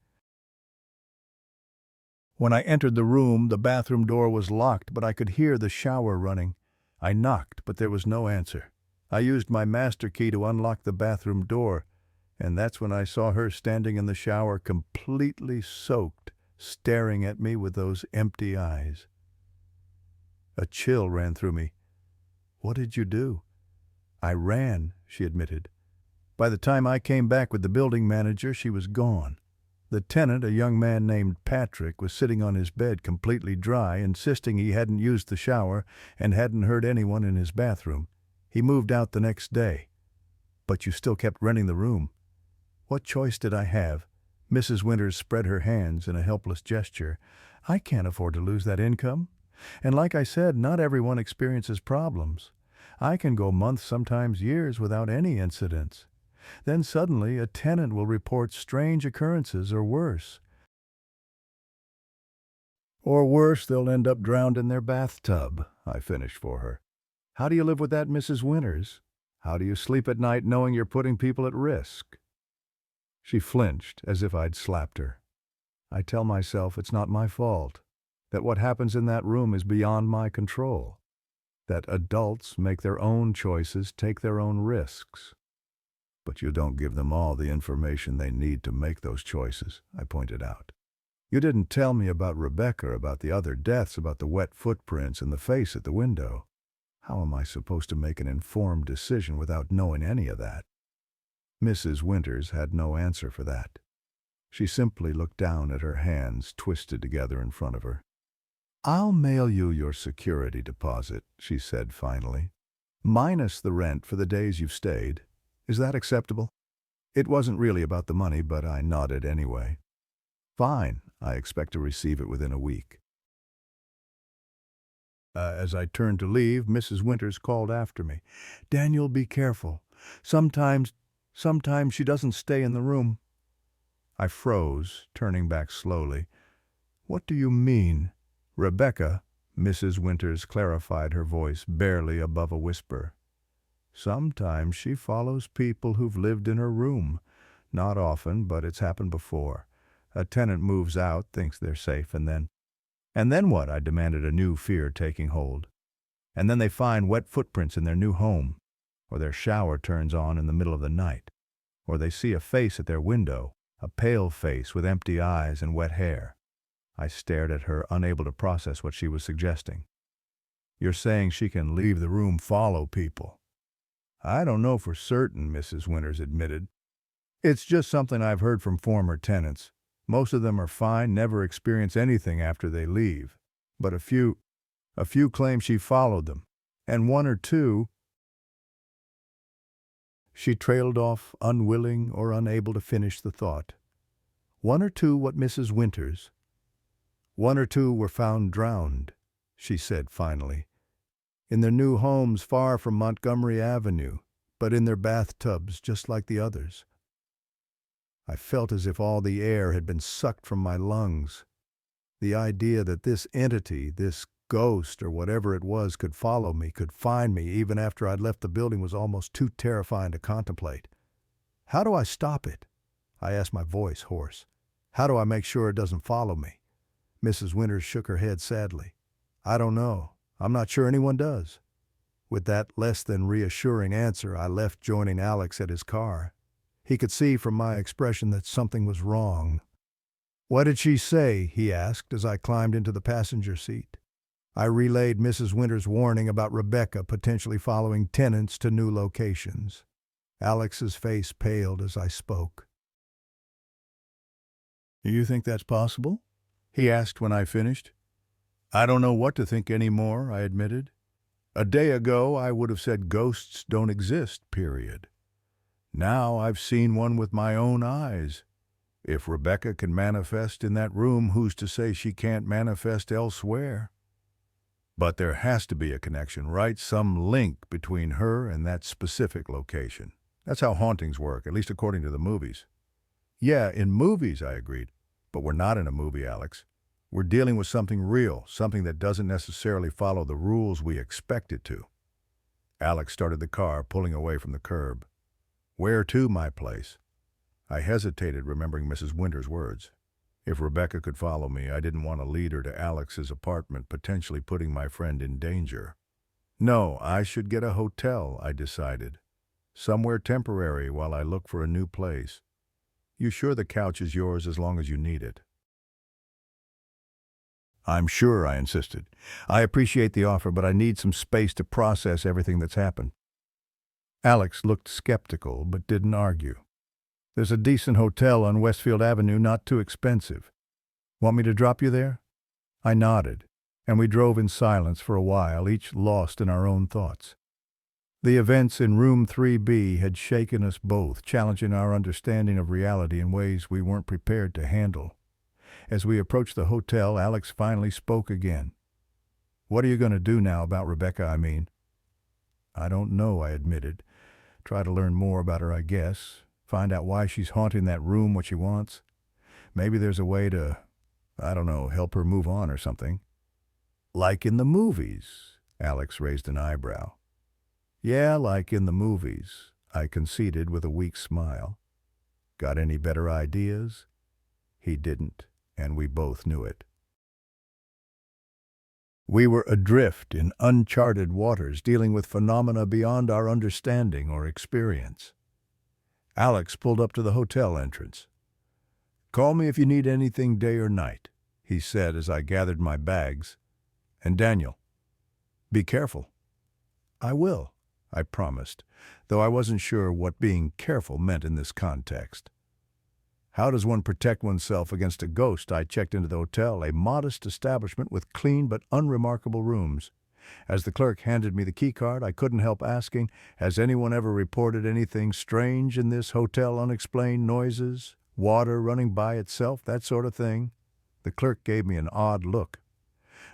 When I entered the room, the bathroom door was locked, but I could hear the shower running. I knocked, but there was no answer. I used my master key to unlock the bathroom door, and that's when I saw her standing in the shower, completely soaked, staring at me with those empty eyes. A chill ran through me. What did you do? I ran, she admitted. By the time I came back with the building manager, she was gone. The tenant, a young man named Patrick, was sitting on his bed completely dry, insisting he hadn't used the shower and hadn't heard anyone in his bathroom. He moved out the next day. But you still kept renting the room. What choice did I have? Mrs. Winters spread her hands in a helpless gesture. I can't afford to lose that income. And like I said, not everyone experiences problems. I can go months, sometimes years, without any incidents. Then suddenly a tenant will report strange occurrences, or worse. Or worse, they'll end up drowned in their bathtub, I finished for her. How do you live with that, Mrs. Winters? How do you sleep at night knowing you're putting people at risk? She flinched, as if I'd slapped her. I tell myself it's not my fault, that what happens in that room is beyond my control, that adults make their own choices, take their own risks. But you don't give them all the information they need to make those choices, I pointed out. You didn't tell me about Rebecca, about the other deaths, about the wet footprints and the face at the window. How am I supposed to make an informed decision without knowing any of that? Mrs. Winters had no answer for that. She simply looked down at her hands twisted together in front of her. I'll mail you your security deposit, she said finally, minus the rent for the days you've stayed. Is that acceptable? It wasn't really about the money, but I nodded anyway. Fine, I expect to receive it within a week. As I turned to leave, Mrs. Winters called after me. Daniel, be careful. Sometimes she doesn't stay in the room. I froze, turning back slowly. What do you mean? Rebecca, Mrs. Winters clarified, her voice barely above a whisper. Sometimes she follows people who've lived in her room. Not often, but it's happened before. A tenant moves out, thinks they're safe, and then what? I demanded, a new fear taking hold. And then they find wet footprints in their new home, or their shower turns on in the middle of the night, or they see a face at their window, a pale face with empty eyes and wet hair. I stared at her, unable to process what she was suggesting. You're saying she can leave the room, follow people? I don't know for certain, Mrs. Winters admitted. It's just something I've heard from former tenants. Most of them are fine, never experience anything after they leave. But a few claim she followed them. And one or two... She trailed off, unwilling or unable to finish the thought. One or two what, Mrs. Winters? One or two were found drowned, she said finally. In their new homes far from Montgomery Avenue, but in their bathtubs just like the others. I felt as if all the air had been sucked from my lungs. The idea that this entity, this ghost or whatever it was, could follow me, could find me even after I'd left the building was almost too terrifying to contemplate. How do I stop it? I asked, my voice hoarse. How do I make sure it doesn't follow me? Mrs. Winters shook her head sadly. I don't know. I'm not sure anyone does. With that less than reassuring answer, I left, joining Alex at his car. He could see from my expression that something was wrong. What did she say? He asked as I climbed into the passenger seat. I relayed Mrs. Winters' warning about Rebecca potentially following tenants to new locations. Alex's face paled as I spoke. You think that's possible? He asked when I finished. I don't know what to think anymore, I admitted. A day ago, I would have said ghosts don't exist, period. Now I've seen one with my own eyes. If Rebecca can manifest in that room, who's to say she can't manifest elsewhere? But there has to be a connection, right? Some link between her and that specific location. That's how hauntings work, at least according to the movies. Yeah, in movies, I agreed. But we're not in a movie, Alex. We're dealing with something real, something that doesn't necessarily follow the rules we expect it to. Alex started the car, pulling away from the curb. Where to, my place? I hesitated, remembering Mrs. Winter's words. If Rebecca could follow me, I didn't want to lead her to Alex's apartment, potentially putting my friend in danger. No, I should get a hotel, I decided. Somewhere temporary while I look for a new place. You sure the couch is yours as long as you need it? I'm sure, I insisted. I appreciate the offer, but I need some space to process everything that's happened. Alex looked skeptical, but didn't argue. There's a decent hotel on Westfield Avenue, not too expensive. Want me to drop you there? I nodded, and we drove in silence for a while, each lost in our own thoughts. The events in room 3B had shaken us both, challenging our understanding of reality in ways we weren't prepared to handle. As we approached the hotel, Alex finally spoke again. What are you going to do now about Rebecca, I mean? I don't know, I admitted. Try to learn more about her, I guess. Find out why she's haunting that room, what she wants. Maybe there's a way to, I don't know, help her move on or something. Like in the movies, Alex raised an eyebrow. Yeah, like in the movies, I conceded with a weak smile. Got any better ideas? He didn't, and we both knew it. We were adrift in uncharted waters, dealing with phenomena beyond our understanding or experience. Alex pulled up to the hotel entrance. Call me if you need anything day or night, he said as I gathered my bags. And Daniel, be careful. I will, I promised, though I wasn't sure what being careful meant in this context. How does one protect oneself against a ghost? I checked into the hotel, a modest establishment with clean but unremarkable rooms. As the clerk handed me the keycard, I couldn't help asking, has anyone ever reported anything strange in this hotel? Unexplained noises, water running by itself, that sort of thing? The clerk gave me an odd look.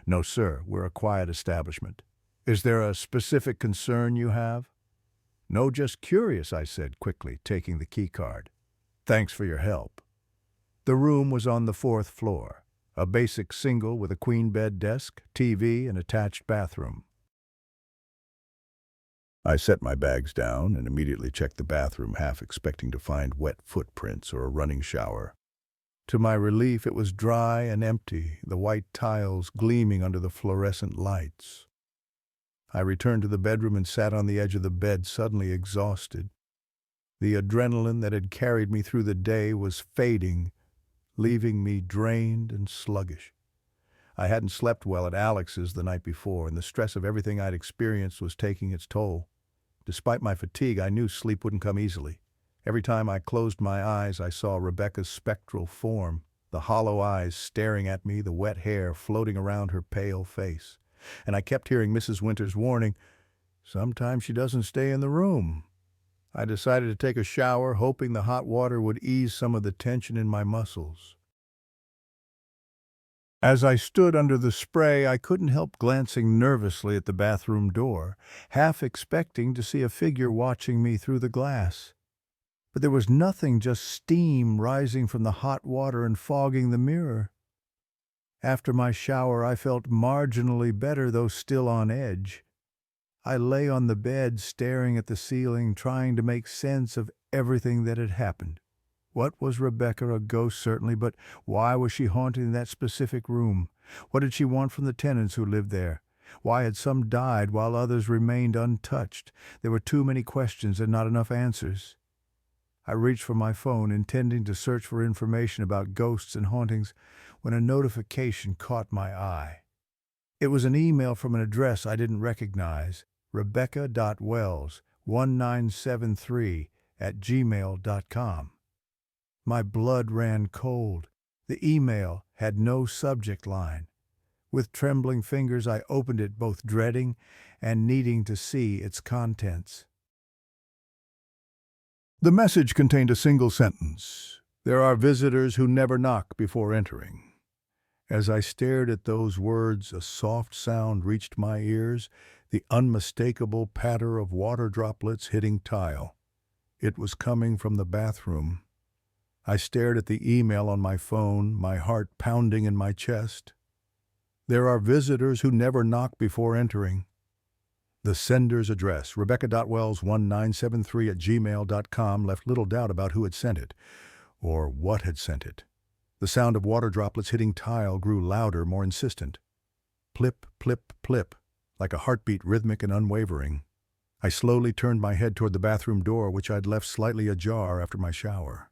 No, sir, we're a quiet establishment. Is there a specific concern you have? No, just curious, I said quickly, taking the keycard. Thanks for your help. The room was on the 4th floor, a basic single with a queen bed desk, TV, and attached bathroom. I set my bags down and immediately checked the bathroom, half expecting to find wet footprints or a running shower. To my relief, it was dry and empty, the white tiles gleaming under the fluorescent lights. I returned to the bedroom and sat on the edge of the bed, suddenly exhausted. The adrenaline that had carried me through the day was fading, leaving me drained and sluggish. I hadn't slept well at Alex's the night before, and the stress of everything I'd experienced was taking its toll. Despite my fatigue, I knew sleep wouldn't come easily. Every time I closed my eyes, I saw Rebecca's spectral form, the hollow eyes staring at me, the wet hair floating around her pale face. And I kept hearing Mrs. Winter's warning, sometimes she doesn't stay in the room. I decided to take a shower, hoping the hot water would ease some of the tension in my muscles. As I stood under the spray, I couldn't help glancing nervously at the bathroom door, half expecting to see a figure watching me through the glass. But there was nothing, just steam rising from the hot water and fogging the mirror. After my shower, I felt marginally better, though still on edge. I lay on the bed, staring at the ceiling, trying to make sense of everything that had happened. What was Rebecca? A ghost, certainly, but why was she haunting that specific room? What did she want from the tenants who lived there? Why had some died while others remained untouched? There were too many questions and not enough answers. I reached for my phone, intending to search for information about ghosts and hauntings, when a notification caught my eye. It was an email from an address I didn't recognize, rebecca.wells1973@gmail.com. My blood ran cold. The email had no subject line. With trembling fingers, I opened it, both dreading and needing to see its contents. The message contained a single sentence. There are visitors who never knock before entering. As I stared at those words, a soft sound reached my ears, the unmistakable patter of water droplets hitting tile. It was coming from the bathroom. I stared at the email on my phone, my heart pounding in my chest. There are visitors who never knock before entering. The sender's address, rebecca.wells1973@gmail.com, left little doubt about who had sent it, or what had sent it. The sound of water droplets hitting tile grew louder, more insistent. Plip, plip, plip, like a heartbeat rhythmic and unwavering. I slowly turned my head toward the bathroom door, which I'd left slightly ajar after my shower.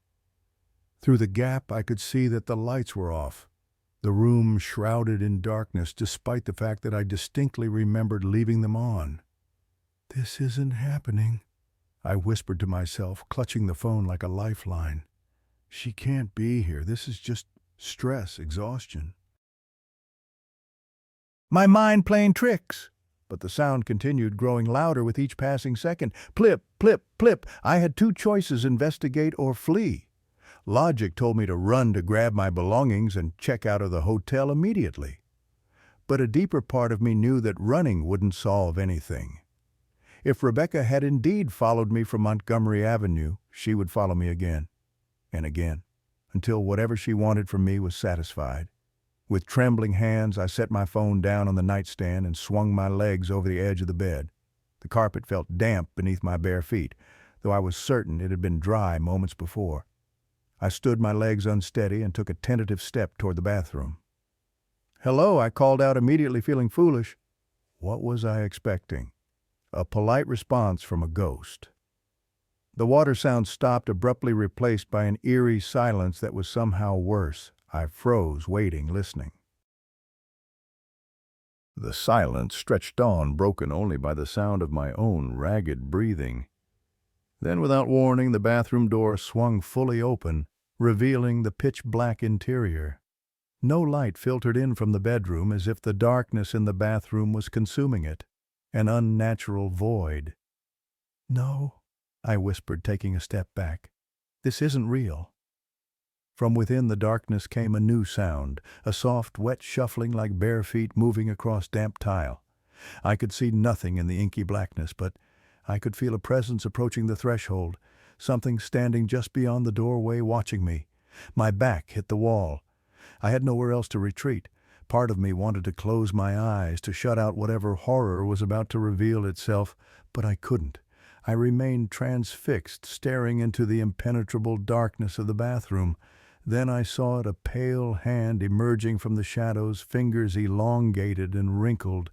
Through the gap, I could see that the lights were off, the room shrouded in darkness, despite the fact that I distinctly remembered leaving them on. "This isn't happening," I whispered to myself, clutching the phone like a lifeline. "She can't be here. This is just stress, exhaustion." My mind playing tricks. But the sound continued, growing louder with each passing second. Plip, plip, plip. I had two choices: investigate or flee. Logic told me to run to grab my belongings and check out of the hotel immediately. But a deeper part of me knew that running wouldn't solve anything. If Rebecca had indeed followed me from Montgomery Avenue, she would follow me again and again, until whatever she wanted from me was satisfied. With trembling hands, I set my phone down on the nightstand and swung my legs over the edge of the bed. The carpet felt damp beneath my bare feet, though I was certain it had been dry moments before. I stood my legs unsteady and took a tentative step toward the bathroom. "Hello," I called out, immediately feeling foolish. What was I expecting? A polite response from a ghost. The water sound stopped, abruptly replaced by an eerie silence that was somehow worse. I froze, waiting, listening. The silence stretched on, broken only by the sound of my own ragged breathing. Then, without warning, the bathroom door swung fully open, revealing the pitch-black interior. No light filtered in from the bedroom, as if the darkness in the bathroom was consuming it, an unnatural void. "No," I whispered, taking a step back. "This isn't real." From within the darkness came a new sound, a soft, wet shuffling like bare feet moving across damp tile. I could see nothing in the inky blackness, but I could feel a presence approaching the threshold, something standing just beyond the doorway watching me. My back hit the wall. I had nowhere else to retreat. Part of me wanted to close my eyes, to shut out whatever horror was about to reveal itself, but I couldn't. I remained transfixed, staring into the impenetrable darkness of the bathroom. Then I saw it, a pale hand emerging from the shadows, fingers elongated and wrinkled,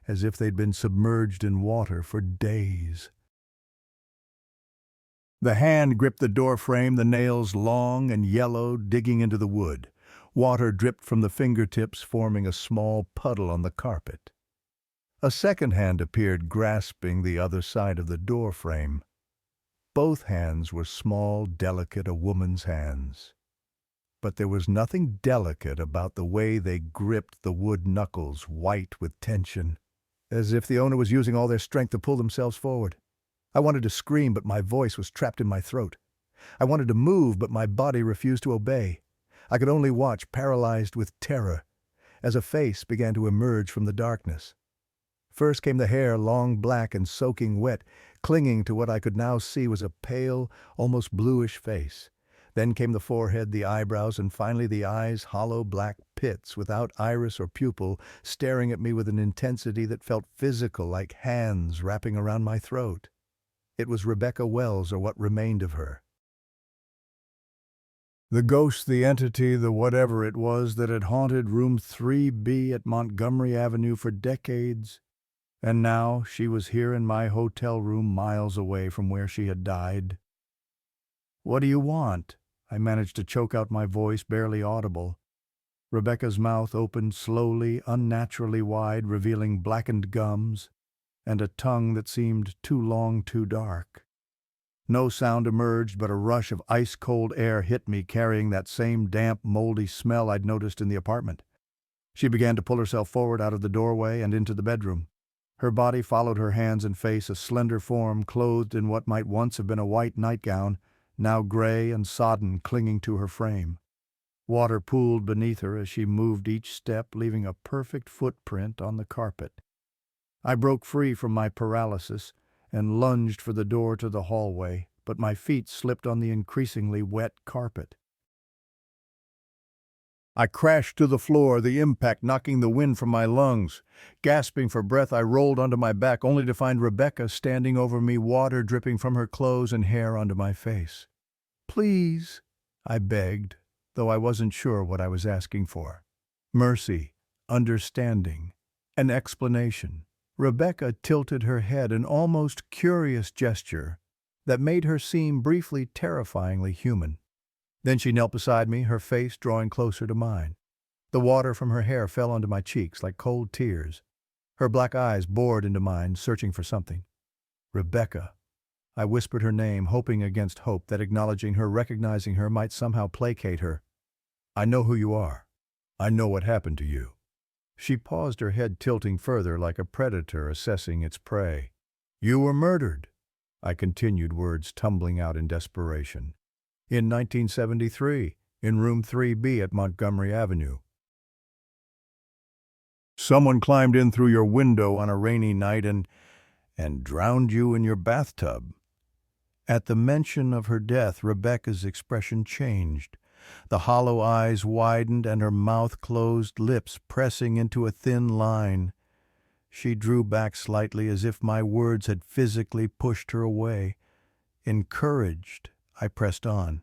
as if they'd been submerged in water for days. The hand gripped the doorframe, the nails long and yellow, digging into the wood. Water dripped from the fingertips, forming a small puddle on the carpet. A second hand appeared, grasping the other side of the doorframe. Both hands were small, delicate, a woman's hands. But there was nothing delicate about the way they gripped the wood knuckles, white with tension, as if the owner was using all their strength to pull themselves forward. I wanted to scream, but my voice was trapped in my throat. I wanted to move, but my body refused to obey. I could only watch, paralyzed with terror, as a face began to emerge from the darkness. First came the hair, long black and soaking wet, clinging to what I could now see was a pale, almost bluish face. Then came the forehead, the eyebrows, and finally the eyes, hollow black pits without iris or pupil, staring at me with an intensity that felt physical, like hands wrapping around my throat. It was Rebecca Wells, or what remained of her. The ghost, the entity, the whatever it was that had haunted room 3B at Montgomery Avenue for decades. And now she was here in my hotel room, miles away from where she had died. "What do you want?" I managed to choke out my voice, barely audible. Rebecca's mouth opened slowly, unnaturally wide, revealing blackened gums and a tongue that seemed too long, too dark. No sound emerged, but a rush of ice-cold air hit me, carrying that same damp, moldy smell I'd noticed in the apartment. She began to pull herself forward out of the doorway and into the bedroom. Her body followed her hands and face, a slender form clothed in what might once have been a white nightgown, now gray and sodden, clinging to her frame. Water pooled beneath her as she moved each step, leaving a perfect footprint on the carpet. I broke free from my paralysis and lunged for the door to the hallway, but my feet slipped on the increasingly wet carpet. I crashed to the floor, the impact knocking the wind from my lungs. Gasping for breath, I rolled onto my back, only to find Rebecca standing over me, water dripping from her clothes and hair onto my face. "Please," I begged, though I wasn't sure what I was asking for. Mercy, understanding, an explanation. Rebecca tilted her head, an almost curious gesture that made her seem briefly terrifyingly human. Then she knelt beside me, her face drawing closer to mine. The water from her hair fell onto my cheeks like cold tears. Her black eyes bored into mine, searching for something. "Rebecca." I whispered her name, hoping against hope that acknowledging her, recognizing her, might somehow placate her. "I know who you are. I know what happened to you." She paused, her head tilting further like a predator assessing its prey. "You were murdered," I continued, words tumbling out in desperation. "In 1973, in room 3B at Montgomery Avenue. Someone climbed in through your window on a rainy night and drowned you in your bathtub." At the mention of her death, Rebecca's expression changed. The hollow eyes widened and her mouth-closed lips pressing into a thin line. She drew back slightly as if my words had physically pushed her away. Encouraged, I pressed on.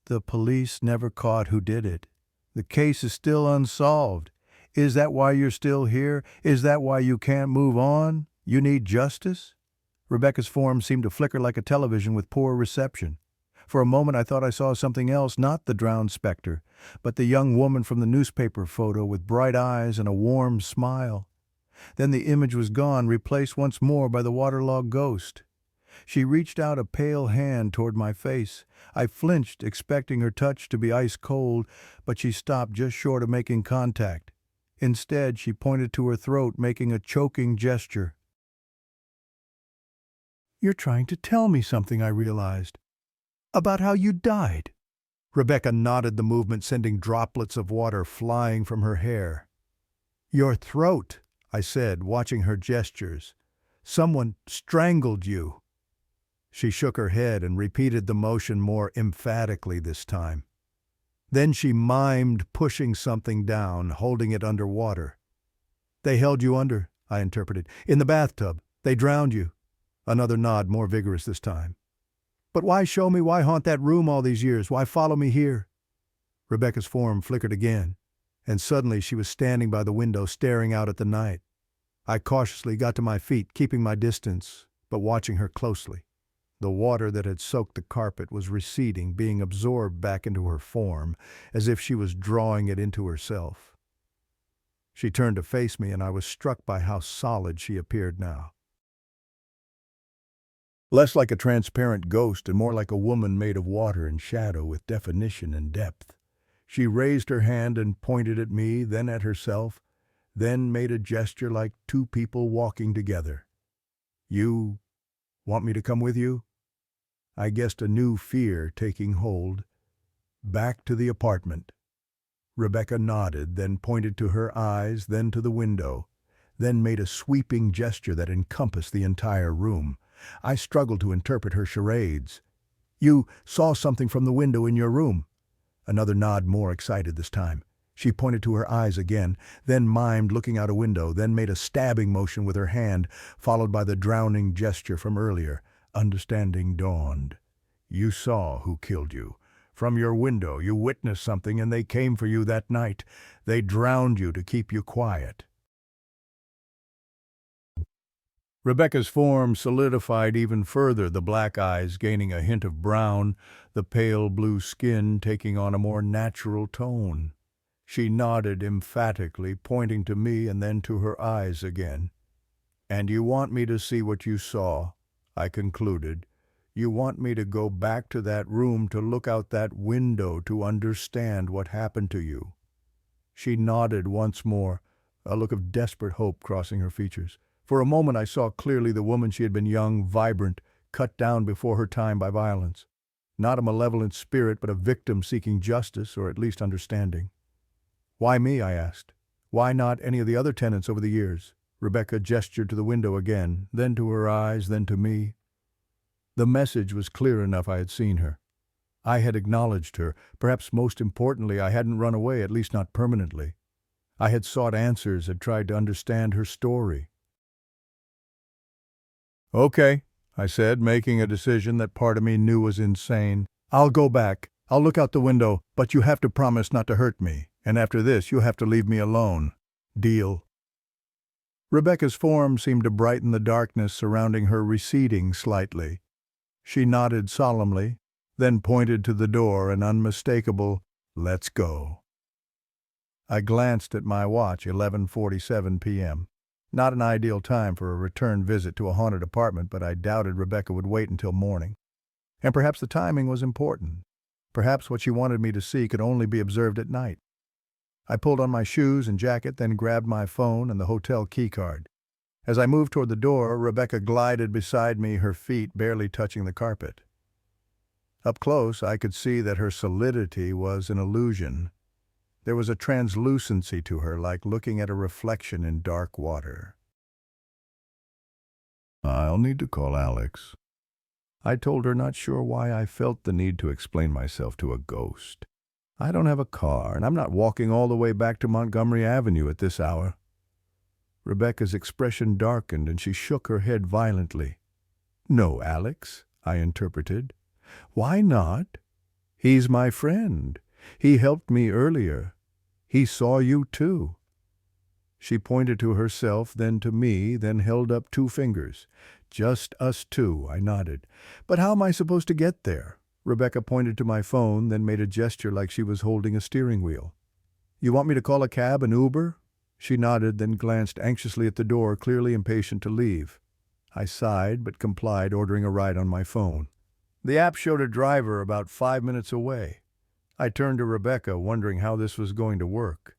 "The police never caught who did it. The case is still unsolved. Is that why you're still here? Is that why you can't move on? You need justice?" Rebecca's form seemed to flicker like a television with poor reception. For a moment I thought I saw something else, not the drowned specter, but the young woman from the newspaper photo with bright eyes and a warm smile. Then the image was gone, replaced once more by the waterlogged ghost. She reached out a pale hand toward my face. I flinched, expecting her touch to be ice cold, but she stopped just short of making contact. Instead, she pointed to her throat, making a choking gesture. "You're trying to tell me something," I realized. "About how you died." Rebecca nodded, the movement sending droplets of water flying from her hair. "Your throat," I said, watching her gestures. "Someone strangled you." She shook her head and repeated the motion more emphatically this time. Then she mimed pushing something down, holding it under water. "They held you under," I interpreted. "In the bathtub. They drowned you." Another nod, more vigorous this time. "But why show me? Why haunt that room all these years? Why follow me here?" Rebecca's form flickered again, and suddenly she was standing by the window, staring out at the night. I cautiously got to my feet, keeping my distance, but watching her closely. The water that had soaked the carpet was receding, being absorbed back into her form, as if she was drawing it into herself. She turned to face me, and I was struck by how solid she appeared now. Less like a transparent ghost and more like a woman made of water and shadow, with definition and depth. She raised her hand and pointed at me, then at herself, then made a gesture like two people walking together. "You want me to come with you?" I guessed a new fear taking hold. "Back to the apartment." Rebecca nodded, then pointed to her eyes, then to the window, then made a sweeping gesture that encompassed the entire room. I struggled to interpret her charades. "You saw something from the window in your room." Another nod, more excited this time. She pointed to her eyes again, then mimed looking out a window, then made a stabbing motion with her hand, followed by the drowning gesture from earlier. Understanding dawned. "You saw who killed you. From your window you witnessed something, and they came for you that night. They drowned you to keep you quiet." Rebecca's form solidified even further, the black eyes gaining a hint of brown, the pale blue skin taking on a more natural tone. She nodded emphatically, pointing to me and then to her eyes again. "And you want me to see what you saw," I concluded. "You want me to go back to that room, to look out that window, to understand what happened to you." She nodded once more, a look of desperate hope crossing her features. For a moment I saw clearly the woman she had been, young, vibrant, cut down before her time by violence. Not a malevolent spirit, but a victim seeking justice, or at least understanding. "Why me?" I asked. "Why not any of the other tenants over the years?" Rebecca gestured to the window again, then to her eyes, then to me. The message was clear enough. I had seen her. I had acknowledged her. Perhaps most importantly, I hadn't run away, at least not permanently. I had sought answers, had tried to understand her story. "Okay," I said, making a decision that part of me knew was insane. "I'll go back. I'll look out the window, but you have to promise not to hurt me. And after this, you have to leave me alone. Deal?" Rebecca's form seemed to brighten the darkness surrounding her, receding slightly. She nodded solemnly, then pointed to the door, an unmistakable, "Let's go." I glanced at my watch, 11:47 p.m. Not an ideal time for a return visit to a haunted apartment, but I doubted Rebecca would wait until morning. And perhaps the timing was important. Perhaps what she wanted me to see could only be observed at night. I pulled on my shoes and jacket, then grabbed my phone and the hotel keycard. As I moved toward the door, Rebecca glided beside me, her feet barely touching the carpet. Up close, I could see that her solidity was an illusion. There was a translucency to her, like looking at a reflection in dark water. "I'll need to call Alex," I told her, not sure why I felt the need to explain myself to a ghost. "I don't have a car, and I'm not walking all the way back to Montgomery Avenue at this hour." Rebecca's expression darkened, and she shook her head violently. "No, Alex," I interpreted. "Why not? He's my friend. He helped me earlier. He saw you too." She pointed to herself, then to me, then held up two fingers. "Just us two," I nodded. "But how am I supposed to get there?" Rebecca pointed to my phone, then made a gesture like she was holding a steering wheel. "You want me to call a cab, an Uber?" She nodded, then glanced anxiously at the door, clearly impatient to leave. I sighed, but complied, ordering a ride on my phone. The app showed a driver about 5 minutes away. I turned to Rebecca, wondering how this was going to work.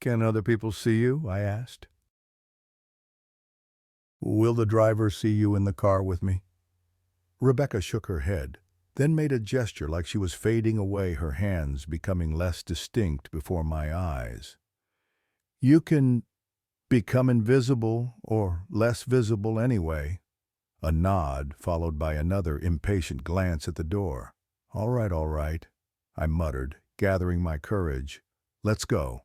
"Can other people see you?" I asked. "Will the driver see you in the car with me?" Rebecca shook her head, then made a gesture like she was fading away, her hands becoming less distinct before my eyes. "You can become invisible, or less visible anyway." A nod, followed by another impatient glance at the door. All right," I muttered, gathering my courage. "Let's go."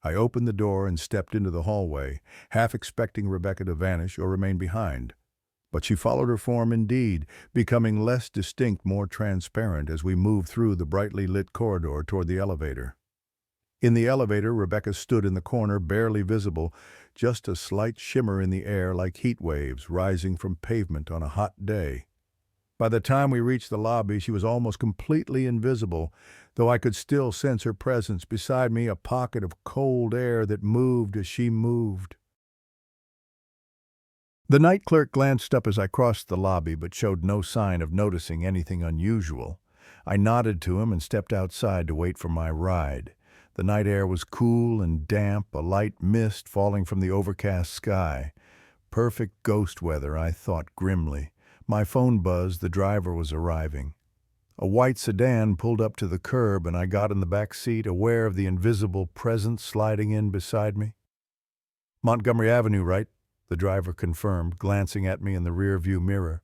I opened the door and stepped into the hallway, half expecting Rebecca to vanish or remain behind. But she followed her form indeed, becoming less distinct, more transparent as we moved through the brightly lit corridor toward the elevator. In the elevator, Rebecca stood in the corner, barely visible, just a slight shimmer in the air like heat waves rising from pavement on a hot day. By the time we reached the lobby, she was almost completely invisible, though I could still sense her presence beside me, a pocket of cold air that moved as she moved. The night clerk glanced up as I crossed the lobby, but showed no sign of noticing anything unusual. I nodded to him and stepped outside to wait for my ride. The night air was cool and damp, a light mist falling from the overcast sky. Perfect ghost weather, I thought grimly. My phone buzzed, the driver was arriving. A white sedan pulled up to the curb, and I got in the back seat, aware of the invisible presence sliding in beside me. "Montgomery Avenue, right?" the driver confirmed, glancing at me in the rearview mirror.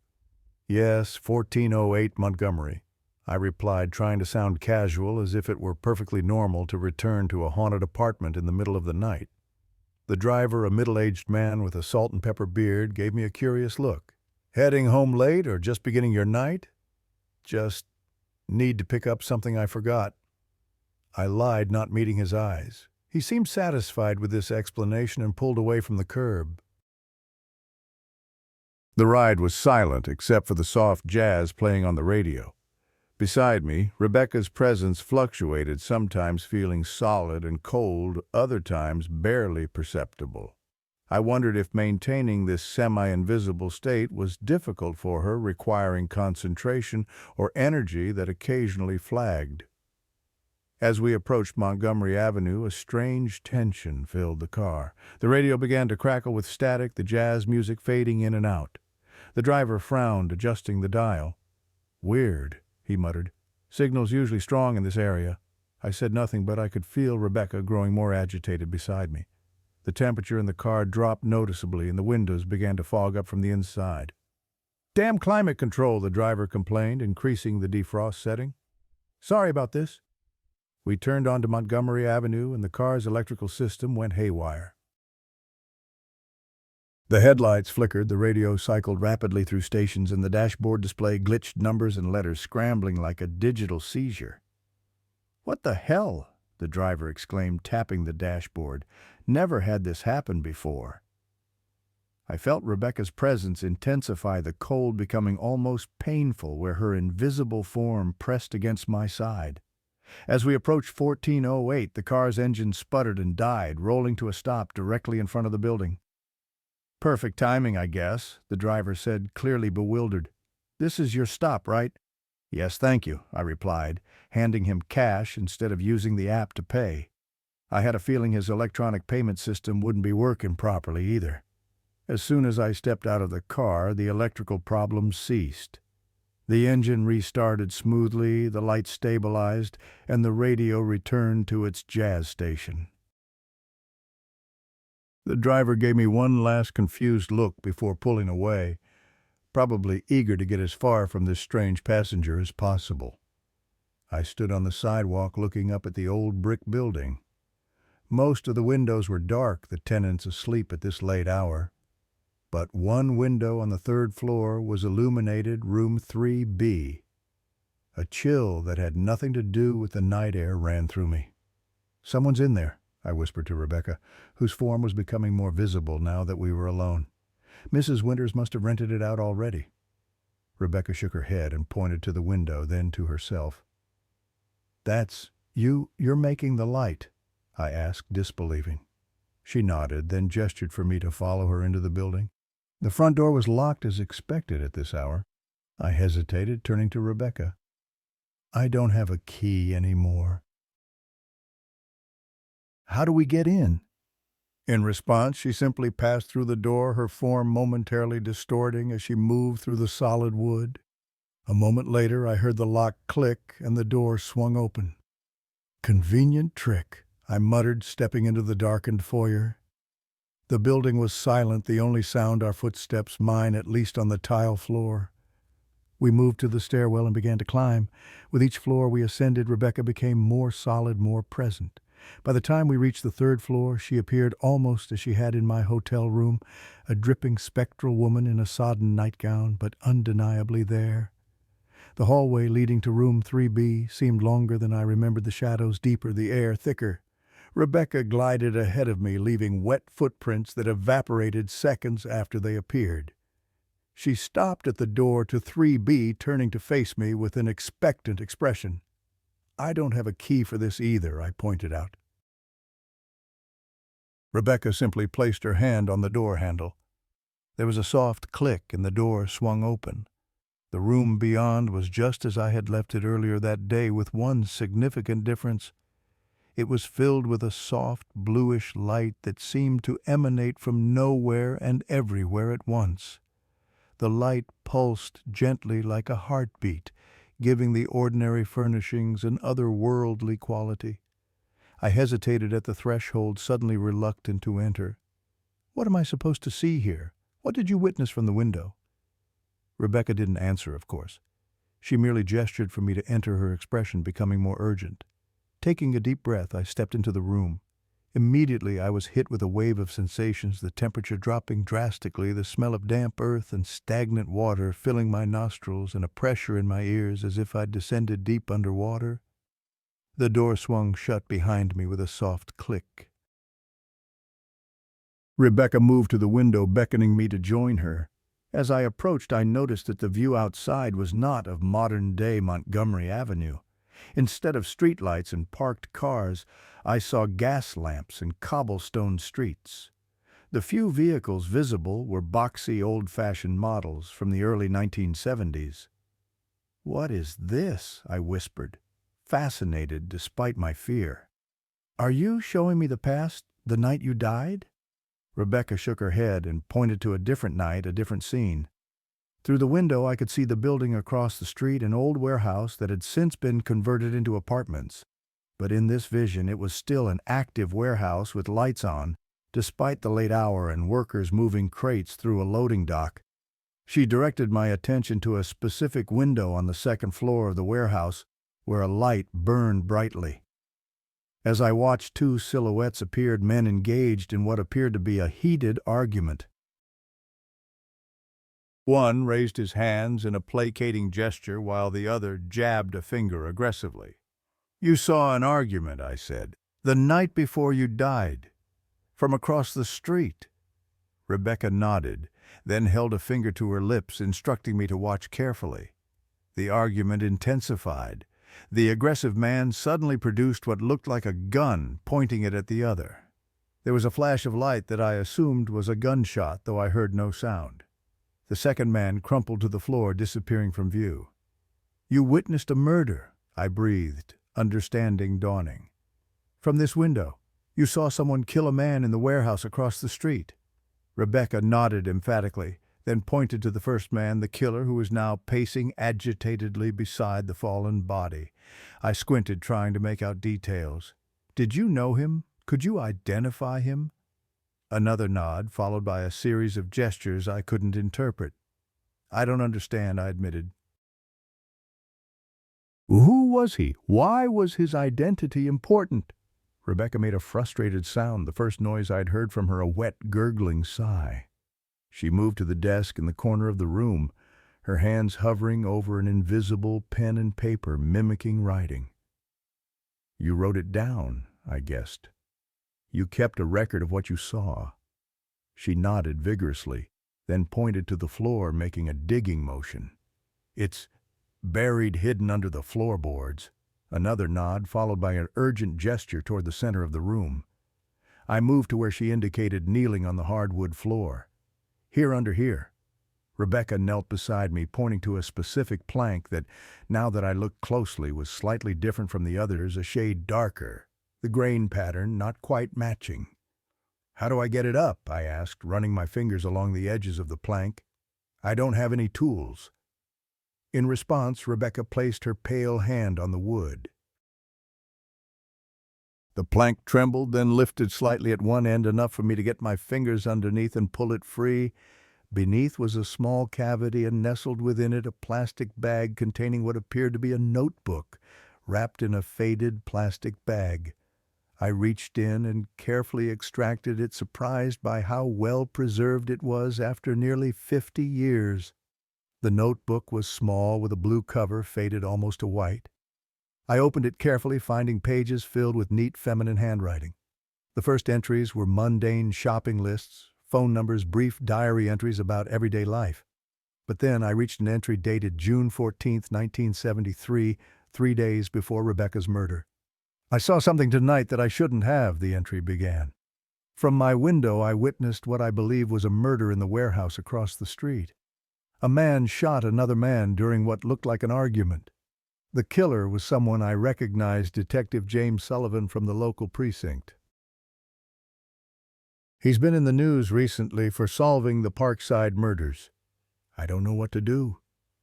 "Yes, 1408 Montgomery," I replied, trying to sound casual, as if it were perfectly normal to return to a haunted apartment in the middle of the night. The driver, a middle-aged man with a salt and pepper beard, gave me a curious look. "Heading home late or just beginning your night?" "Just need to pick up something I forgot." I lied, not meeting his eyes. He seemed satisfied with this explanation and pulled away from the curb. The ride was silent except for the soft jazz playing on the radio. Beside me, Rebecca's presence fluctuated, sometimes feeling solid and cold, other times barely perceptible. I wondered if maintaining this semi-invisible state was difficult for her, requiring concentration or energy that occasionally flagged. As we approached Montgomery Avenue, a strange tension filled the car. The radio began to crackle with static, the jazz music fading in and out. The driver frowned, adjusting the dial. "Weird," he muttered. "Signal's usually strong in this area." I said nothing, but I could feel Rebecca growing more agitated beside me. The temperature in the car dropped noticeably, and the windows began to fog up from the inside. "Damn climate control," the driver complained, increasing the defrost setting. "Sorry about this." We turned onto Montgomery Avenue, and the car's electrical system went haywire. The headlights flickered, the radio cycled rapidly through stations, and the dashboard display glitched numbers and letters, scrambling like a digital seizure. "What the hell?" the driver exclaimed, tapping the dashboard. "Never had this happen before." I felt Rebecca's presence intensify, the cold becoming almost painful where her invisible form pressed against my side. As we approached 1408, the car's engine sputtered and died, rolling to a stop directly in front of the building. "Perfect timing, I guess," the driver said, clearly bewildered. "This is your stop, right?" "Yes, thank you," I replied, handing him cash instead of using the app to pay. I had a feeling his electronic payment system wouldn't be working properly either. As soon as I stepped out of the car, the electrical problems ceased. The engine restarted smoothly, the lights stabilized, and the radio returned to its jazz station. The driver gave me one last confused look before pulling away, probably eager to get as far from this strange passenger as possible. I stood on the sidewalk looking up at the old brick building. Most of the windows were dark, the tenants asleep at this late hour. But one window on the third floor was illuminated, room 3B. A chill that had nothing to do with the night air ran through me. "Someone's in there," I whispered to Rebecca, whose form was becoming more visible now that we were alone. "Mrs. Winters must have rented it out already." Rebecca shook her head and pointed to the window, then to herself. "That's you're making the light?" I asked, disbelieving. She nodded, then gestured for me to follow her into the building. The front door was locked as expected at this hour. I hesitated, turning to Rebecca. "I don't have a key anymore." "How do we get in?" In response, she simply passed through the door, her form momentarily distorting as she moved through the solid wood. A moment later, I heard the lock click and the door swung open. "Convenient trick," I muttered, stepping into the darkened foyer. The building was silent, the only sound our footsteps, mine at least on the tile floor. We moved to the stairwell and began to climb. With each floor we ascended, Rebecca became more solid, more present. By the time we reached the third floor, she appeared almost as she had in my hotel room, a dripping spectral woman in a sodden nightgown, but undeniably there. The hallway leading to room 3B seemed longer than I remembered, the shadows deeper, the air thicker. Rebecca glided ahead of me, leaving wet footprints that evaporated seconds after they appeared. She stopped at the door to 3B, turning to face me with an expectant expression. "I don't have a key for this either," I pointed out. Rebecca simply placed her hand on the door handle. There was a soft click and the door swung open. The room beyond was just as I had left it earlier that day, with one significant difference. It was filled with a soft, bluish light that seemed to emanate from nowhere and everywhere at once. The light pulsed gently like a heartbeat, giving the ordinary furnishings an otherworldly quality. I hesitated at the threshold, suddenly reluctant to enter. "What am I supposed to see here? What did you witness from the window?" Rebecca didn't answer, of course. She merely gestured for me to enter, her expression becoming more urgent. Taking a deep breath, I stepped into the room. Immediately I was hit with a wave of sensations, the temperature dropping drastically, the smell of damp earth and stagnant water filling my nostrils, and a pressure in my ears as if I'd descended deep underwater. The door swung shut behind me with a soft click. Rebecca moved to the window, beckoning me to join her. As I approached, I noticed that the view outside was not of modern-day Montgomery Avenue. Instead of streetlights and parked cars, I saw gas lamps and cobblestone streets. The few vehicles visible were boxy, old-fashioned models from the early 1970s. "What is this?" I whispered, fascinated despite my fear. "Are you showing me the past, the night you died?" Rebecca shook her head and pointed to a different night, a different scene. Through the window, I could see the building across the street, an old warehouse that had since been converted into apartments. But in this vision, it was still an active warehouse with lights on, despite the late hour and workers moving crates through a loading dock. She directed my attention to a specific window on the second floor of the warehouse, where a light burned brightly. As I watched, two silhouettes appeared, men engaged in what appeared to be a heated argument. One raised his hands in a placating gesture while the other jabbed a finger aggressively. "You saw an argument," I said, "the night before you died, from across the street." Rebecca nodded, then held a finger to her lips, instructing me to watch carefully. The argument intensified. The aggressive man suddenly produced what looked like a gun, pointing it at the other. There was a flash of light that I assumed was a gunshot, though I heard no sound. The second man crumpled to the floor, disappearing from view. "You witnessed a murder," I breathed, understanding dawning. "From this window, you saw someone kill a man in the warehouse across the street." Rebecca nodded emphatically, then pointed to the first man, the killer, who was now pacing agitatedly beside the fallen body. I squinted, trying to make out details. "Did you know him? Could you identify him?" Another nod, followed by a series of gestures I couldn't interpret. "I don't understand," I admitted. "Who was he? Why was his identity important?" Rebecca made a frustrated sound, the first noise I'd heard from her, a wet, gurgling sigh. She moved to the desk in the corner of the room, her hands hovering over an invisible pen and paper, mimicking writing. "You wrote it down," I guessed. "You kept a record of what you saw." She nodded vigorously, then pointed to the floor, making a digging motion. "It's buried hidden under the floorboards." Another nod, followed by an urgent gesture toward the center of the room. I moved to where she indicated, kneeling on the hardwood floor. "Here under here." Rebecca knelt beside me, pointing to a specific plank that, now that I looked closely, was slightly different from the others, a shade darker, the grain pattern not quite matching. "How do I get it up?" I asked, running my fingers along the edges of the plank. "I don't have any tools." In response, Rebecca placed her pale hand on the wood. The plank trembled, then lifted slightly at one end, enough for me to get my fingers underneath and pull it free. Beneath was a small cavity, and nestled within it a plastic bag containing what appeared to be a notebook, wrapped in a faded plastic bag. I reached in and carefully extracted it, surprised by how well preserved it was after nearly 50 years. The notebook was small, with a blue cover, faded almost to white. I opened it carefully, finding pages filled with neat feminine handwriting. The first entries were mundane shopping lists, phone numbers, brief diary entries about everyday life. But then I reached an entry dated June 14, 1973, 3 days before Rebecca's murder. "I saw something tonight that I shouldn't have," the entry began. "From my window I witnessed what I believe was a murder in the warehouse across the street. A man shot another man during what looked like an argument. The killer was someone I recognized, Detective James Sullivan from the local precinct. He's been in the news recently for solving the Parkside murders. I don't know what to do.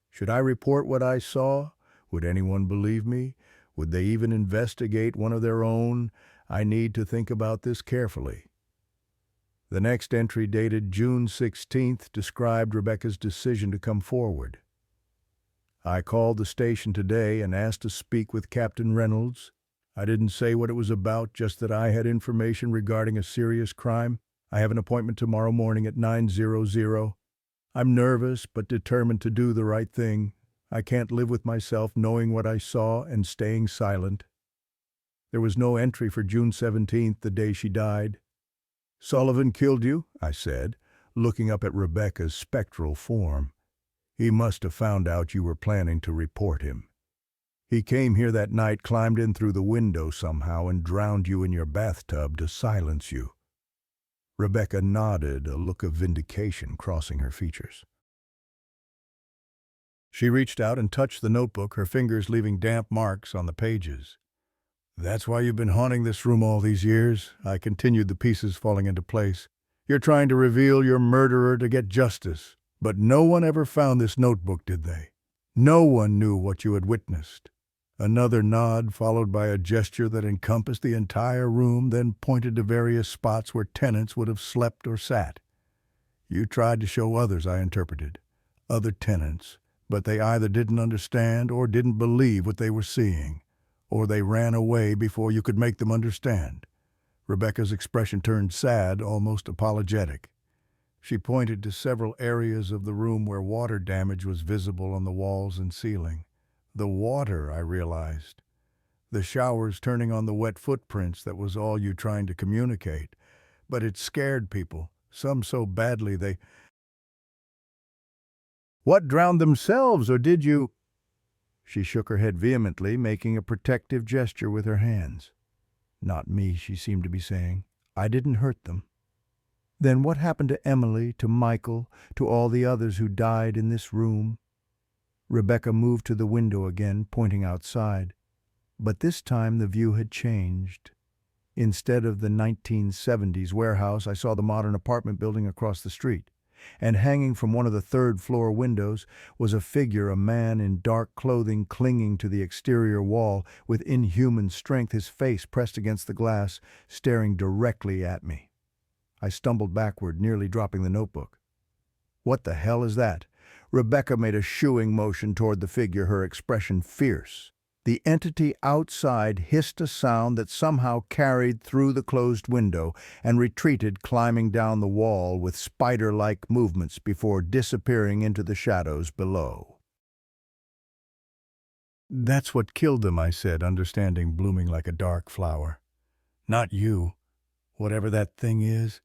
Should I report what I saw? Would anyone believe me? Would they even investigate one of their own? I need to think about this carefully." The next entry, dated June 16th, described Rebecca's decision to come forward. "I called the station today and asked to speak with Captain Reynolds. I didn't say what it was about, just that I had information regarding a serious crime. I have an appointment tomorrow morning at 9:00. I'm nervous but determined to do the right thing. I can't live with myself knowing what I saw and staying silent." There was no entry for June 17th, the day she died. "Sullivan killed you?" I said, looking up at Rebecca's spectral form. "He must have found out you were planning to report him. He came here that night, climbed in through the window somehow, and drowned you in your bathtub to silence you." Rebecca nodded, a look of vindication crossing her features. She reached out and touched the notebook, her fingers leaving damp marks on the pages. "That's why you've been haunting this room all these years," I continued, the pieces falling into place. "You're trying to reveal your murderer to get justice. But no one ever found this notebook, did they? No one knew what you had witnessed. Another nod, followed by a gesture that encompassed the entire room, then pointed to various spots where tenants would have slept or sat. You tried to show others, I interpreted. Other tenants. But they either didn't understand or didn't believe what they were seeing. Or they ran away before you could make them understand. Rebecca's expression turned sad, almost apologetic. She pointed to several areas of the room where water damage was visible on the walls and ceiling. The water, I realized. The showers turning on the wet footprints, that was all you trying to communicate. But it scared people, some so badly they... What, drowned themselves, or did you... She shook her head vehemently, making a protective gesture with her hands. Not me, she seemed to be saying. I didn't hurt them. Then what happened to Emily, to Michael, to all the others who died in this room? Rebecca moved to the window again, pointing outside. But this time the view had changed. Instead of the 1970s warehouse, I saw the modern apartment building across the street. And hanging from one of the third-floor windows was a figure, a man in dark clothing clinging to the exterior wall, with inhuman strength, his face pressed against the glass, staring directly at me. I stumbled backward, nearly dropping the notebook. What the hell is that? Rebecca made a shooing motion toward the figure, her expression fierce. The entity outside hissed a sound that somehow carried through the closed window and retreated, climbing down the wall with spider-like movements before disappearing into the shadows below. That's what killed them, I said, understanding, blooming like a dark flower. Not you. Whatever that thing is.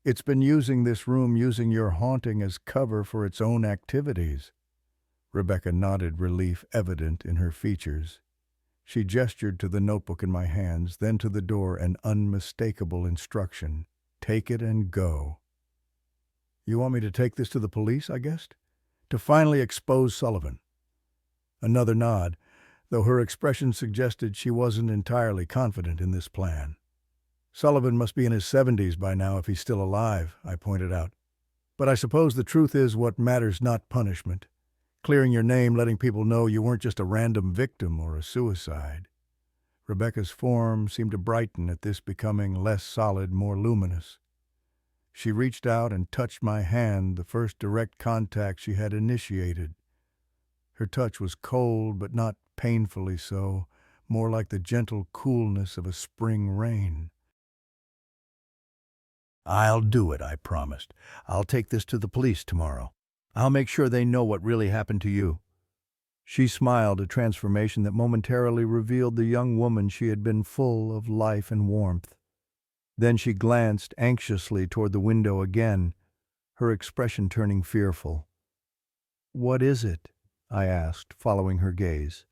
It's been using this room, using your haunting as cover for its own activities. Rebecca nodded, relief evident in her features. She gestured to the notebook in my hands, then to the door, an unmistakable instruction. Take it and go. You want me to take this to the police, I guessed? To finally expose Sullivan. Another nod, though her expression suggested she wasn't entirely confident in this plan. Sullivan must be in his 70s by now if he's still alive, I pointed out. But I suppose the truth is what matters, not punishment. Clearing your name, letting people know you weren't just a random victim or a suicide. Rebecca's form seemed to brighten at this, becoming less solid, more luminous. She reached out and touched my hand, the first direct contact she had initiated. Her touch was cold, but not painfully so, more like the gentle coolness of a spring rain. I'll do it, I promised. I'll take this to the police tomorrow. I'll make sure they know what really happened to you. She smiled, a transformation that momentarily revealed the young woman she had been, full of life and warmth. Then she glanced anxiously toward the window again, her expression turning fearful. What is it? I asked, following her gaze.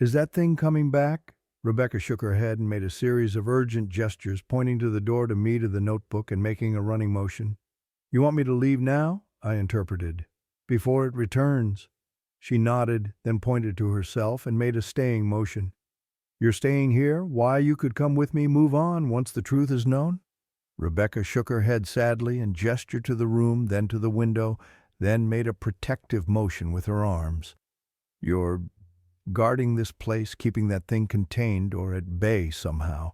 Is that thing coming back? Rebecca shook her head and made a series of urgent gestures, pointing to the door, to me, to the notebook, and making a running motion. You want me to leave now? I interpreted. Before it returns. She nodded, then pointed to herself and made a staying motion. You're staying here? Why, you could come with me, move on, once the truth is known? Rebecca shook her head sadly and gestured to the room, then to the window, then made a protective motion with her arms. You're guarding this place, keeping that thing contained or at bay somehow.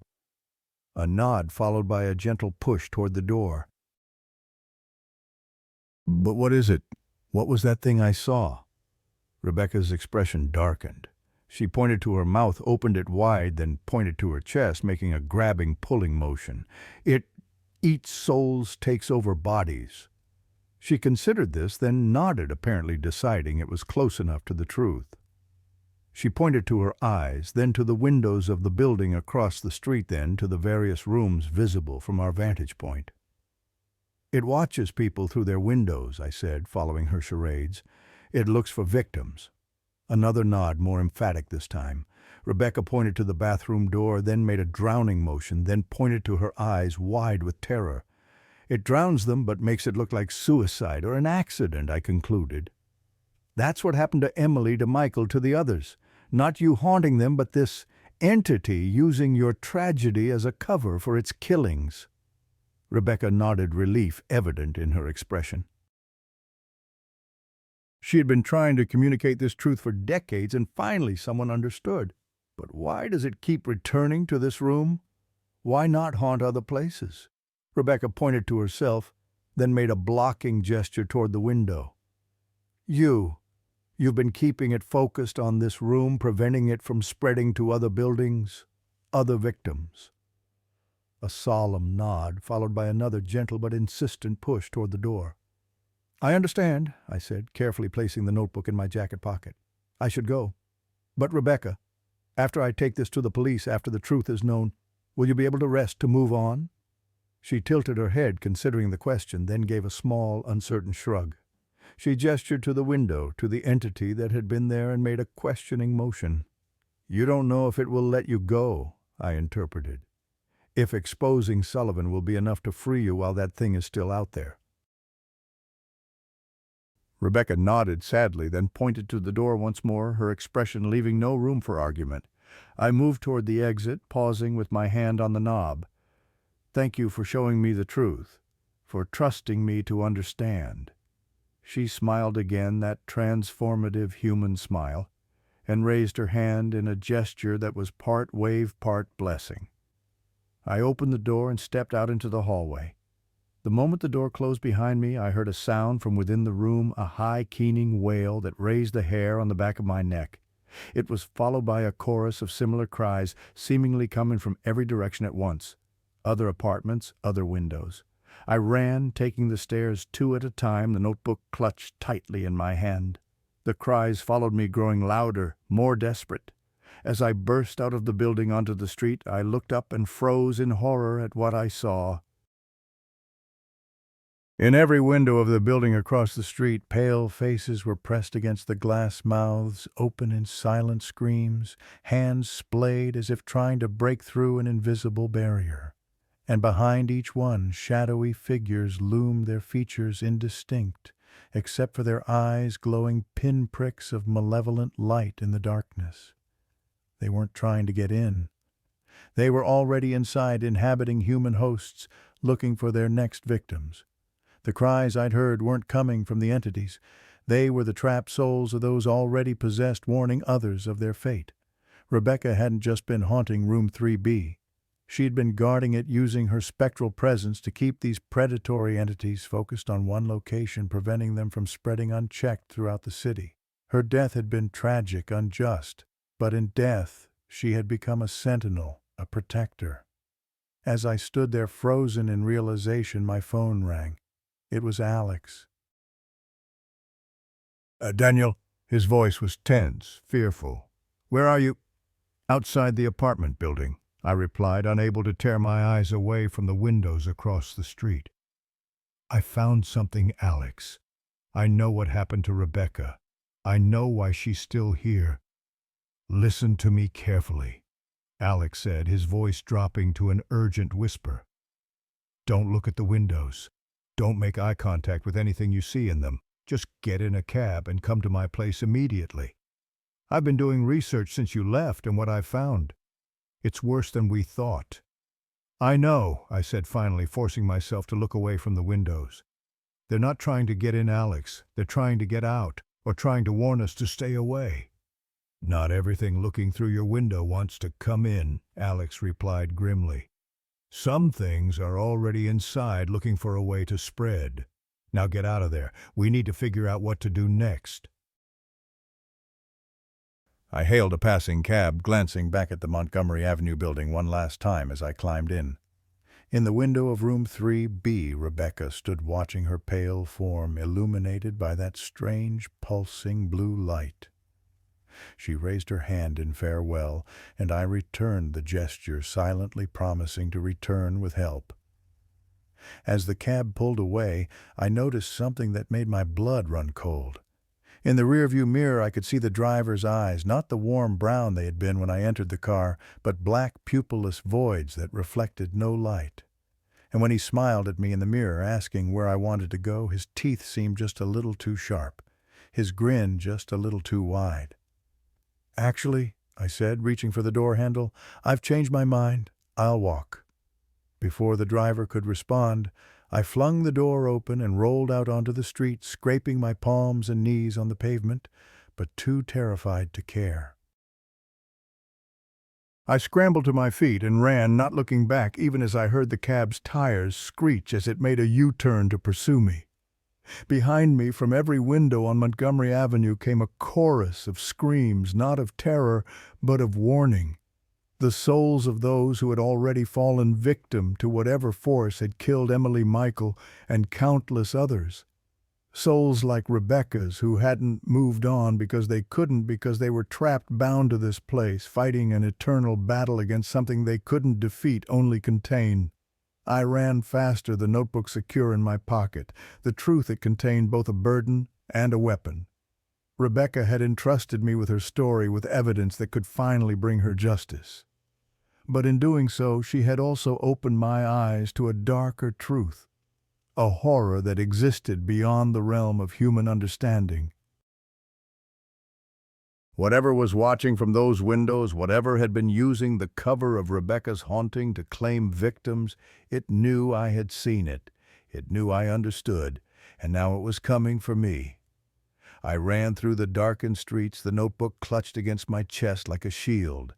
A nod followed by a gentle push toward the door. But what is it? What was that thing I saw? Rebecca's expression darkened. She pointed to her mouth, opened it wide, then pointed to her chest, making a grabbing, pulling motion. It eats souls, takes over bodies. She considered this, then nodded, apparently deciding it was close enough to the truth. She pointed to her eyes, then to the windows of the building across the street, then to the various rooms visible from our vantage point. It watches people through their windows, I said, following her charades. It looks for victims. Another nod, more emphatic this time. Rebecca pointed to the bathroom door, then made a drowning motion, then pointed to her eyes, wide with terror. It drowns them, but makes it look like suicide or an accident, I concluded. That's what happened to Emily, to Michael, to the others. Not you haunting them, but this entity using your tragedy as a cover for its killings. Rebecca nodded, relief evident in her expression. She had been trying to communicate this truth for decades, and finally someone understood. But why does it keep returning to this room? Why not haunt other places? Rebecca pointed to herself, then made a blocking gesture toward the window. You've been keeping it focused on this room, preventing it from spreading to other buildings, other victims. A solemn nod, followed by another gentle but insistent push toward the door. I understand, I said, carefully placing the notebook in my jacket pocket. I should go. But Rebecca, after I take this to the police, after the truth is known, will you be able to rest, to move on? She tilted her head, considering the question, then gave a small, uncertain shrug. She gestured to the window, to the entity that had been there, and made a questioning motion. You don't know if it will let you go, I interpreted. If exposing Sullivan will be enough to free you while that thing is still out there. Rebecca nodded sadly, then pointed to the door once more, her expression leaving no room for argument. I moved toward the exit, pausing with my hand on the knob. Thank you for showing me the truth, for trusting me to understand. She smiled again, that transformative human smile, and raised her hand in a gesture that was part wave, part blessing. I opened the door and stepped out into the hallway. The moment the door closed behind me, I heard a sound from within the room, a high, keening wail that raised the hair on the back of my neck. It was followed by a chorus of similar cries, seemingly coming from every direction at once. Other apartments, other windows. I ran, taking the stairs 2 at a time, the notebook clutched tightly in my hand. The cries followed me, growing louder, more desperate. As I burst out of the building onto the street, I looked up and froze in horror at what I saw. In every window of the building across the street, pale faces were pressed against the glass, mouths open in silent screams, hands splayed as if trying to break through an invisible barrier. And behind each one, shadowy figures loomed, their features indistinct, except for their eyes glowing pinpricks of malevolent light in the darkness. They weren't trying to get in. They were already inside, inhabiting human hosts, looking for their next victims. The cries I'd heard weren't coming from the entities. They were the trapped souls of those already possessed, warning others of their fate. Rebecca hadn't just been haunting room 3B. She'd been guarding it, using her spectral presence to keep these predatory entities focused on one location, preventing them from spreading unchecked throughout the city. Her death had been tragic, unjust, but in death she had become a sentinel, a protector. As I stood there frozen in realization, my phone rang. It was Alex. Daniel, his voice was tense, fearful. Where are you? Outside the apartment building, I replied, unable to tear my eyes away from the windows across the street. I found something, Alex. I know what happened to Rebecca. I know why she's still here. Listen to me carefully, Alex said, his voice dropping to an urgent whisper. Don't look at the windows. Don't make eye contact with anything you see in them. Just get in a cab and come to my place immediately. I've been doing research since you left, and what I've found, it's worse than we thought. I know, I said finally, forcing myself to look away from the windows. They're not trying to get in, Alex. They're trying to get out, or trying to warn us to stay away. Not everything looking through your window wants to come in, Alex replied grimly. Some things are already inside, looking for a way to spread. Now get out of there. We need to figure out what to do next. I hailed a passing cab, glancing back at the Montgomery Avenue building one last time as I climbed in. In the window of room 3B, Rebecca stood watching, her pale form illuminated by that strange, pulsing blue light. She raised her hand in farewell, and I returned the gesture, silently promising to return with help. As the cab pulled away, I noticed something that made my blood run cold. In the rearview mirror, I could see the driver's eyes, not the warm brown they had been when I entered the car, but black, pupilless voids that reflected no light. And when he smiled at me in the mirror, asking where I wanted to go, his teeth seemed just a little too sharp, his grin just a little too wide. Actually, I said, reaching for the door handle, I've changed my mind. I'll walk. Before the driver could respond, I flung the door open and rolled out onto the street, scraping my palms and knees on the pavement, but too terrified to care. I scrambled to my feet and ran, not looking back, even as I heard the cab's tires screech as it made a U-turn to pursue me. Behind me, from every window on Montgomery Avenue, came a chorus of screams, not of terror, but of warning. The souls of those who had already fallen victim to whatever force had killed Emily Michael and countless others. Souls like Rebecca's, who hadn't moved on because they couldn't, because they were trapped, bound to this place, fighting an eternal battle against something they couldn't defeat, only contain. I ran faster, the notebook secure in my pocket, the truth it contained both a burden and a weapon. Rebecca had entrusted me with her story, with evidence that could finally bring her justice. But in doing so, she had also opened my eyes to a darker truth, a horror that existed beyond the realm of human understanding. Whatever was watching from those windows, whatever had been using the cover of Rebecca's haunting to claim victims, it knew I had seen it. It knew I understood, and now it was coming for me. I ran through the darkened streets, the notebook clutched against my chest like a shield.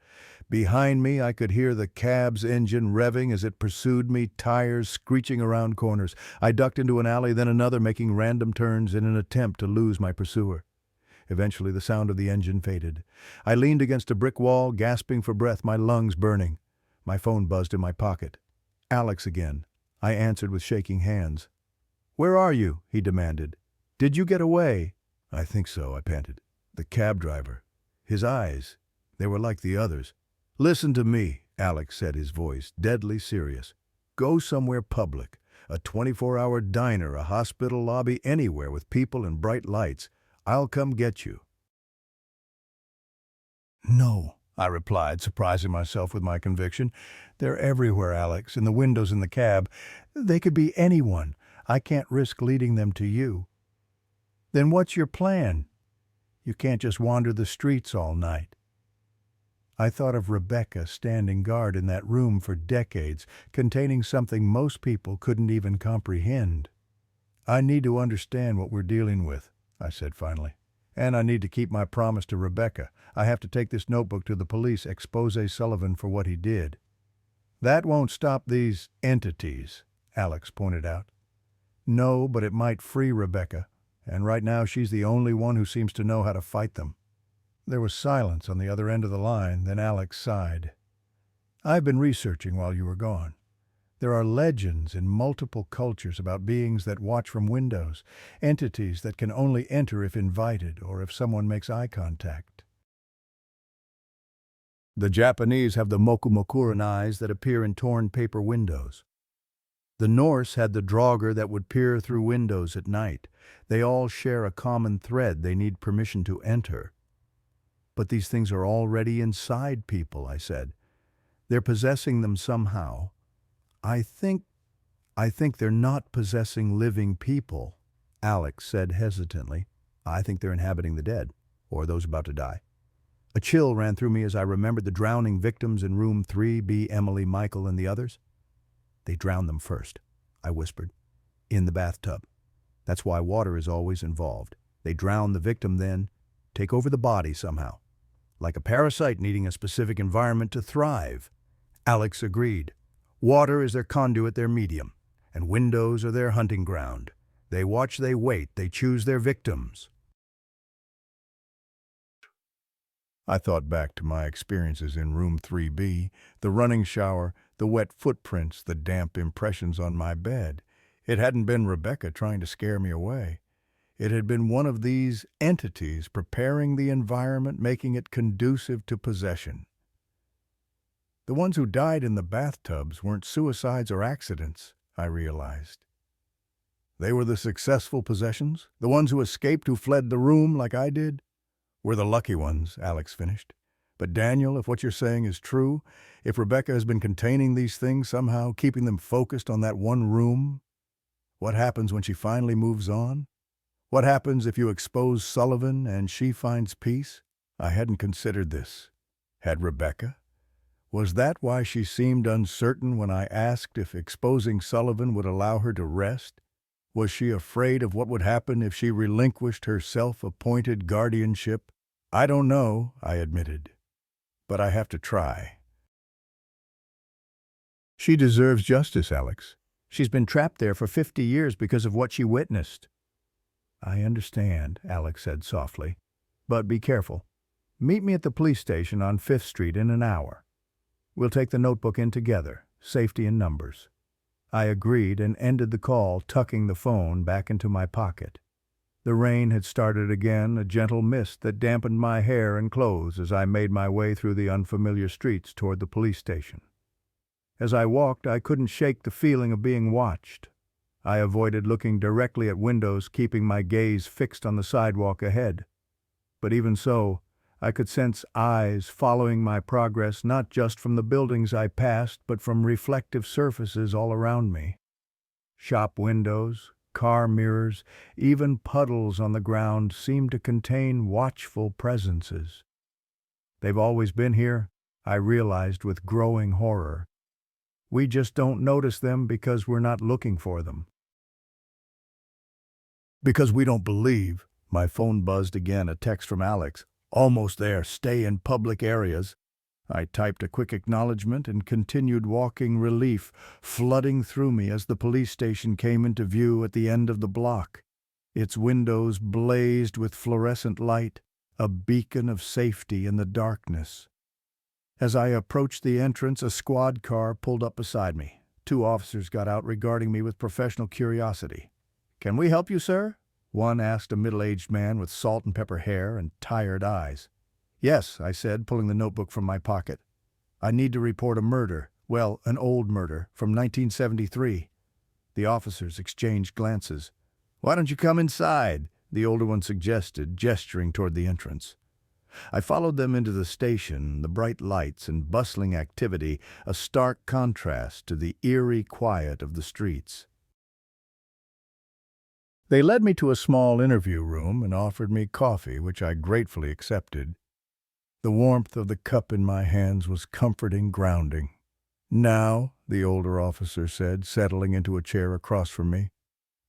Behind me, I could hear the cab's engine revving as it pursued me, tires screeching around corners. I ducked into an alley, then another, making random turns in an attempt to lose my pursuer. Eventually, the sound of the engine faded. I leaned against a brick wall, gasping for breath, my lungs burning. My phone buzzed in my pocket. Alex again. I answered with shaking hands. "Where are you?" he demanded. "Did you get away?" "I think so," I panted. The cab driver. His eyes. They were like the others. "Listen to me," Alex said, his voice deadly serious. "Go somewhere public. A 24-hour diner, a hospital lobby, anywhere with people and bright lights. I'll come get you." "No," I replied, surprising myself with my conviction. "They're everywhere, Alex, in the windows in the cab. They could be anyone. I can't risk leading them to you." "Then what's your plan? You can't just wander the streets all night." I thought of Rebecca standing guard in that room for decades, containing something most people couldn't even comprehend. "I need to understand what we're dealing with," I said finally. "And I need to keep my promise to Rebecca. I have to take this notebook to the police, expose Sullivan for what he did." "That won't stop these entities," Alex pointed out. "No, but it might free Rebecca, and right now she's the only one who seems to know how to fight them." There was silence on the other end of the line, then Alex sighed. "I've been researching while you were gone. There are legends in multiple cultures about beings that watch from windows, entities that can only enter if invited or if someone makes eye contact. The Japanese have the mokumokuran eyes that appear in torn paper windows. The Norse had the draugr that would peer through windows at night. They all share a common thread: they need permission to enter. But these things are already inside people," I said. "They're possessing them somehow. I think they're not possessing living people," Alex said hesitantly. "I think they're inhabiting the dead, or those about to die." A chill ran through me as I remembered the drowning victims in room 3B, Emily, Michael, and the others. "They drowned them first," I whispered. "In the bathtub. That's why water is always involved. They drown the victim, then take over the body somehow. Like a parasite needing a specific environment to thrive." Alex agreed. "Water is their conduit, their medium, and windows are their hunting ground. They watch, they wait, they choose their victims." I thought back to my experiences in room 3B, the running shower, the wet footprints, the damp impressions on my bed. It hadn't been Rebecca trying to scare me away. It had been one of these entities preparing the environment, making it conducive to possession. The ones who died in the bathtubs weren't suicides or accidents, I realized. They were the successful possessions, the ones who escaped, who fled the room like I did. "We're the lucky ones," Alex finished. "But Daniel, if what you're saying is true, if Rebecca has been containing these things somehow, keeping them focused on that one room, what happens when she finally moves on? What happens if you expose Sullivan and she finds peace?" I hadn't considered this. Had Rebecca? Was that why she seemed uncertain when I asked if exposing Sullivan would allow her to rest? Was she afraid of what would happen if she relinquished her self-appointed guardianship? I don't know, I admitted, but I have to try. She deserves justice, Alex. She's been trapped there for 50 years because of what she witnessed. I understand, Alex said softly, but be careful. Meet me at the police station on 5th Street in an hour. We'll take the notebook in together, safety in numbers. I agreed and ended the call, tucking the phone back into my pocket. The rain had started again, a gentle mist that dampened my hair and clothes as I made my way through the unfamiliar streets toward the police station. As I walked, I couldn't shake the feeling of being watched. I avoided looking directly at windows, keeping my gaze fixed on the sidewalk ahead. But even so, I could sense eyes following my progress not just from the buildings I passed, but from reflective surfaces all around me. Shop windows, car mirrors, even puddles on the ground seemed to contain watchful presences. They've always been here, I realized with growing horror. We just don't notice them because we're not looking for them. Because we don't believe. My phone buzzed again, a text from Alex. Almost there, stay in public areas. I typed a quick acknowledgement and continued walking, relief flooding through me as the police station came into view at the end of the block. Its windows blazed with fluorescent light, a beacon of safety in the darkness. As I approached the entrance, a squad car pulled up beside me. 2 officers got out, regarding me with professional curiosity. "Can we help you, sir?" one asked a middle-aged man with salt and pepper hair and tired eyes. "Yes," I said, pulling the notebook from my pocket. "I need to report a murder. Well, an old murder, from 1973. The officers exchanged glances. "Why don't you come inside?" the older one suggested, gesturing toward the entrance. I followed them into the station, the bright lights and bustling activity, a stark contrast to the eerie quiet of the streets. They led me to a small interview room and offered me coffee, which I gratefully accepted. The warmth of the cup in my hands was comforting, grounding. "Now," the older officer said, settling into a chair across from me,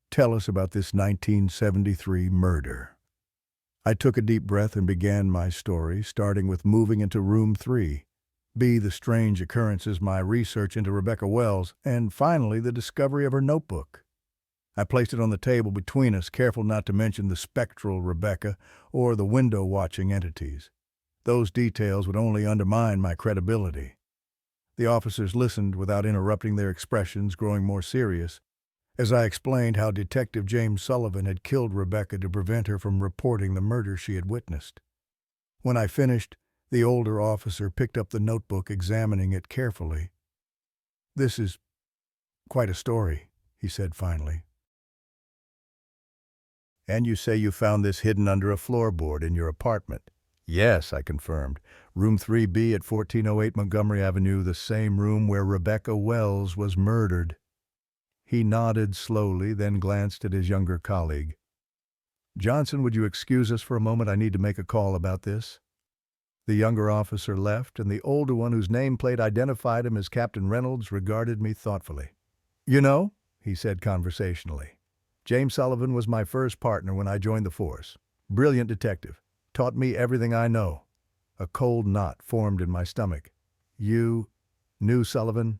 "tell us about this 1973 murder." I took a deep breath and began my story, starting with moving into room 3, B, the strange occurrences, my research into Rebecca Wells, and finally the discovery of her notebook. I placed it on the table between us, careful not to mention the spectral Rebecca or the window-watching entities. Those details would only undermine my credibility. The officers listened without interrupting, their expressions growing more serious, as I explained how Detective James Sullivan had killed Rebecca to prevent her from reporting the murder she had witnessed. When I finished, the older officer picked up the notebook, examining it carefully. "This is quite a story," he said finally. "And you say you found this hidden under a floorboard in your apartment?" "Yes," I confirmed. "Room 3B at 1408 Montgomery Avenue, the same room where Rebecca Wells was murdered." He nodded slowly, then glanced at his younger colleague. "Johnson, would you excuse us for a moment? I need to make a call about this." The younger officer left, and the older one, whose nameplate identified him as Captain Reynolds, regarded me thoughtfully. "You know," he said conversationally, "James Sullivan was my first partner when I joined the force. Brilliant detective. Taught me everything I know." A cold knot formed in my stomach. "You knew Sullivan?"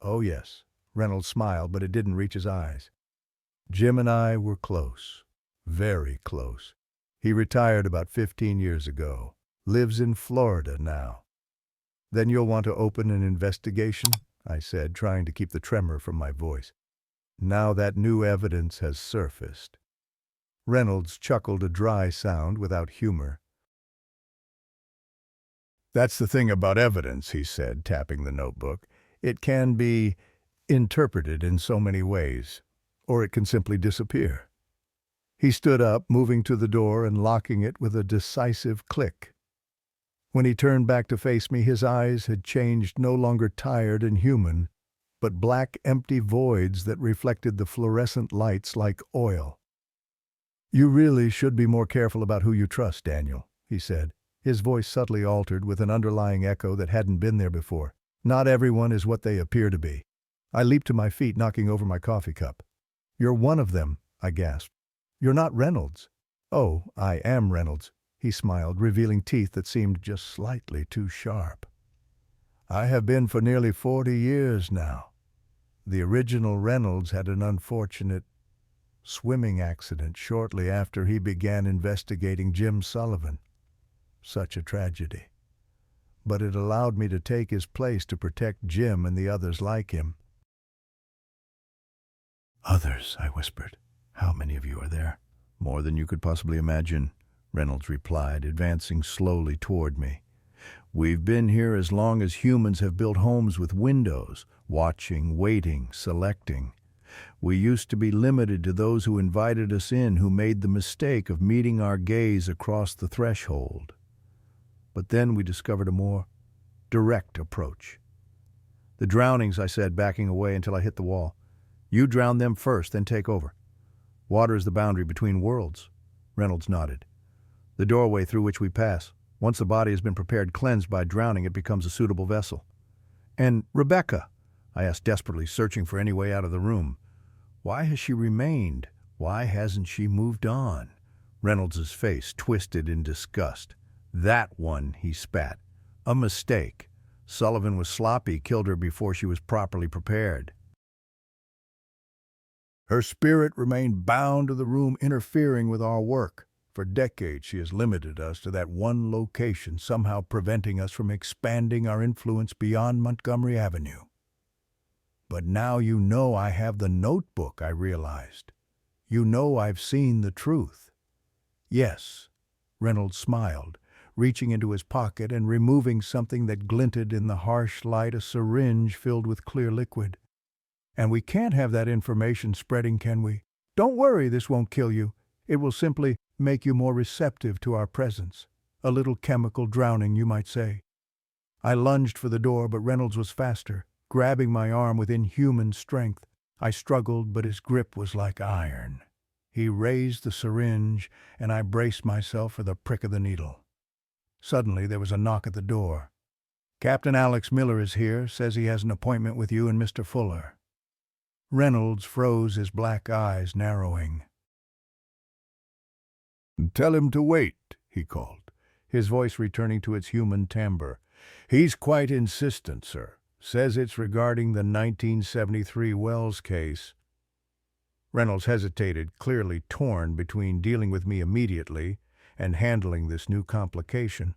"Oh, yes." Reynolds smiled, but it didn't reach his eyes. "Jim and I were close. Very close. He retired about 15 years ago. Lives in Florida now." "Then you'll want to open an investigation?" I said, trying to keep the tremor from my voice. "Now that new evidence has surfaced." Reynolds chuckled, a dry sound without humor. "That's the thing about evidence," he said, tapping the notebook. "It can be interpreted in so many ways, or it can simply disappear." He stood up, moving to the door and locking it with a decisive click. When he turned back to face me, his eyes had changed, no longer tired and human, but black, empty voids that reflected the fluorescent lights like oil. "You really should be more careful about who you trust, Daniel," he said. His voice subtly altered with an underlying echo that hadn't been there before. "Not everyone is what they appear to be." I leaped to my feet, knocking over my coffee cup. "You're one of them," I gasped. "You're not Reynolds." "Oh, I am Reynolds," he smiled, revealing teeth that seemed just slightly too sharp. "I have been for nearly 40 years now. The original Reynolds had an unfortunate swimming accident shortly after he began investigating Jim Sullivan. Such a tragedy. But it allowed me to take his place to protect Jim and the others like him." "Others," I whispered. "How many of you are there?" "More than you could possibly imagine," Reynolds replied, advancing slowly toward me. "We've been here as long as humans have built homes with windows, watching, waiting, selecting. We used to be limited to those who invited us in, who made the mistake of meeting our gaze across the threshold. But then we discovered a more direct approach." "The drownings," I said, backing away until I hit the wall. "You drown them first, then take over. Water is the boundary between worlds." Reynolds nodded. "The doorway through which we pass. Once the body has been prepared, cleansed by drowning, it becomes a suitable vessel." "And Rebecca?" I asked desperately, searching for any way out of the room. "Why has she remained? Why hasn't she moved on?" Reynolds' face twisted in disgust. "That one," he spat. "A mistake. Sullivan was sloppy, killed her before she was properly prepared. Her spirit remained bound to the room, interfering with our work. For decades she has limited us to that one location, somehow preventing us from expanding our influence beyond Montgomery Avenue. But now you know I have the notebook," I realized. "You know I've seen the truth." "Yes," Reynolds smiled, reaching into his pocket and removing something that glinted in the harsh light, a syringe filled with clear liquid. "And we can't have that information spreading, can we? Don't worry, this won't kill you. It will simply make you more receptive to our presence. A little chemical drowning, you might say." I lunged for the door, but Reynolds was faster, grabbing my arm with inhuman strength. I struggled, but his grip was like iron. He raised the syringe, and I braced myself for the prick of the needle. Suddenly there was a knock at the door. "Captain Alex Miller is here, says he has an appointment with you and Mr. Fuller." Reynolds froze, his black eyes narrowing. "Tell him to wait," he called, his voice returning to its human timbre. "He's quite insistent, sir. Says it's regarding the 1973 Wells case." Reynolds hesitated, clearly torn between dealing with me immediately and handling this new complication.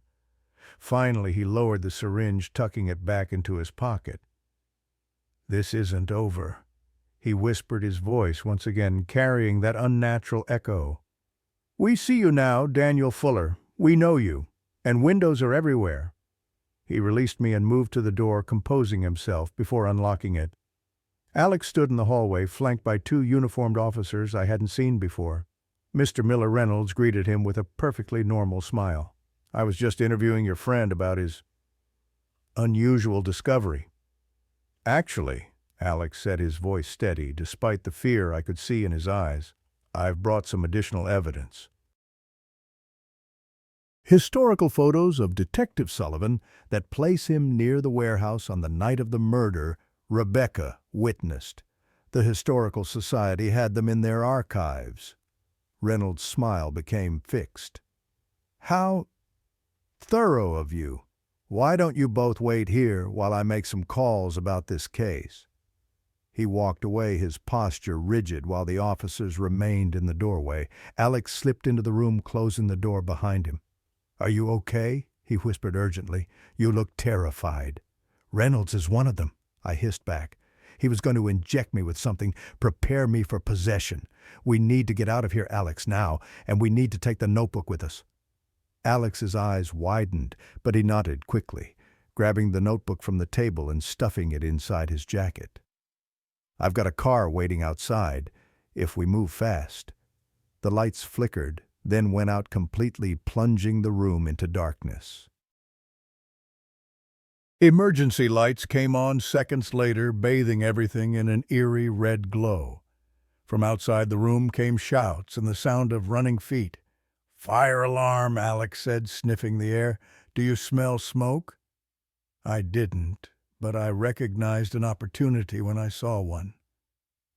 Finally, he lowered the syringe, tucking it back into his pocket. "This isn't over," he whispered, his voice once again carrying that unnatural echo. "We see you now, Daniel Fuller. We know you. And windows are everywhere." He released me and moved to the door, composing himself before unlocking it. Alex stood in the hallway, flanked by two uniformed officers I hadn't seen before. Mr. Miller Reynolds greeted him with a perfectly normal smile. "I was just interviewing your friend about his unusual discovery." "Actually," Alex said, his voice steady, despite the fear I could see in his eyes, "I've brought some additional evidence. Historical photos of Detective Sullivan that place him near the warehouse on the night of the murder Rebecca witnessed. The Historical Society had them in their archives." Reynolds' smile became fixed. "How thorough of you. Why don't you both wait here while I make some calls about this case?" He walked away, his posture rigid, while the officers remained in the doorway. Alex slipped into the room, closing the door behind him. "Are you okay?" he whispered urgently. "You look terrified." "Reynolds is one of them," I hissed back. "He was going to inject me with something, prepare me for possession. We need to get out of here, Alex, now, and we need to take the notebook with us." Alex's eyes widened, but he nodded quickly, grabbing the notebook from the table and stuffing it inside his jacket. "I've got a car waiting outside, if we move fast." The lights flickered, then went out completely, plunging the room into darkness. Emergency lights came on seconds later, bathing everything in an eerie red glow. From outside the room came shouts and the sound of running feet. "Fire alarm," Alex said, sniffing the air. "Do you smell smoke?" I didn't, but I recognized an opportunity when I saw one.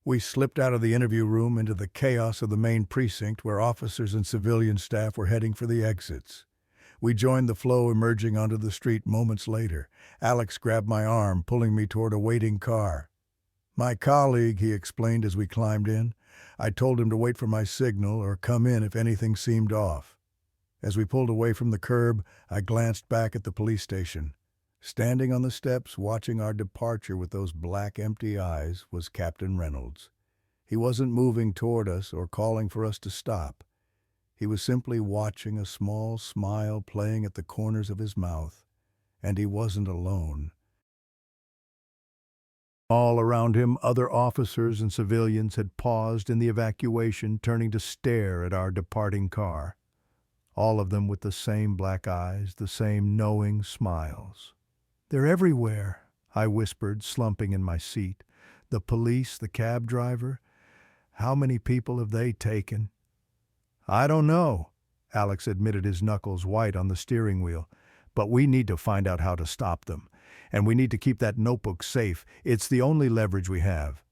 We slipped out of the interview room into the chaos of the main precinct where officers and civilian staff were heading for the exits. We joined the flow emerging onto the street moments later. Alex grabbed my arm, pulling me toward a waiting car. "My colleague," he explained as we climbed in. I told him to wait for my signal or come in if anything seemed off. As we pulled away from the curb, I glanced back at the police station. Standing on the steps, watching our departure with those black, empty eyes, was Captain Reynolds. He wasn't moving toward us or calling for us to stop. He was simply watching, a small smile playing at the corners of his mouth. And he wasn't alone. All around him, other officers and civilians had paused in the evacuation, turning to stare at our departing car. All of them with the same black eyes, the same knowing smiles. "They're everywhere," I whispered, slumping in my seat. "The police, the cab driver. How many people have they taken?" "I don't know," Alex admitted, his knuckles white on the steering wheel. "But we need to find out how to stop them. And we need to keep that notebook safe. It's the only leverage we have."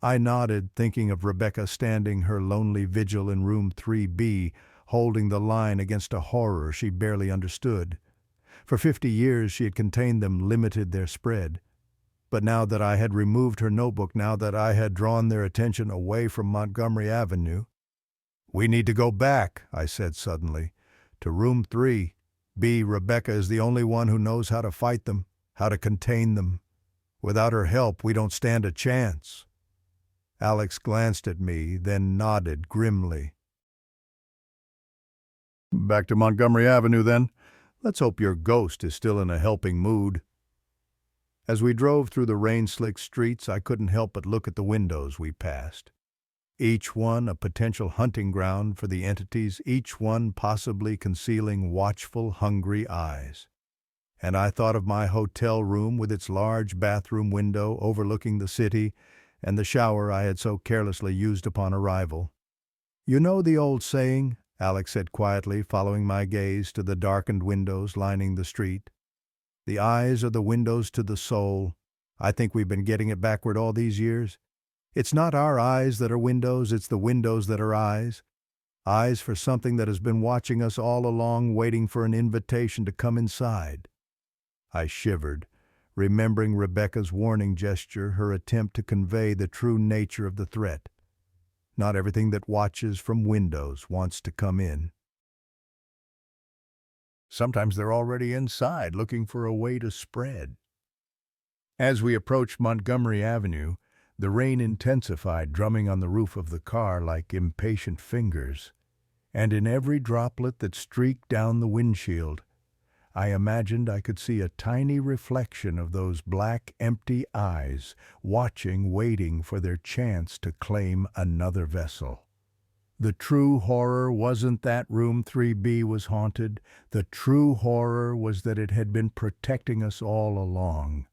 I nodded, thinking of Rebecca standing her lonely vigil in room 3B, holding the line against a horror she barely understood. For 50 years she had contained them, limited their spread. But now that I had removed her notebook, now that I had drawn their attention away from Montgomery Avenue— "We need to go back," I said suddenly, "to room 3B. Rebecca is the only one who knows how to fight them, how to contain them. Without her help, we don't stand a chance." Alex glanced at me, then nodded grimly. "Back to Montgomery Avenue, then. Let's hope your ghost is still in a helping mood." As we drove through the rain-slicked streets, I couldn't help but look at the windows we passed. Each one a potential hunting ground for the entities, each one possibly concealing watchful, hungry eyes. And I thought of my hotel room with its large bathroom window overlooking the city and the shower I had so carelessly used upon arrival. "You know the old saying," Alex said quietly, following my gaze to the darkened windows lining the street. "The eyes are the windows to the soul." I think we've been getting it backward all these years. It's not our eyes that are windows, it's the windows that are eyes. Eyes for something that has been watching us all along, waiting for an invitation to come inside. I shivered, remembering Rebecca's warning gesture, her attempt to convey the true nature of the threat. Not everything that watches from windows wants to come in. Sometimes they're already inside, looking for a way to spread. As we approached Montgomery Avenue, the rain intensified, drumming on the roof of the car like impatient fingers. And in every droplet that streaked down the windshield, I imagined I could see a tiny reflection of those black, empty eyes, watching, waiting for their chance to claim another vessel. The true horror wasn't that room 3B was haunted. The true horror was that it had been protecting us all along.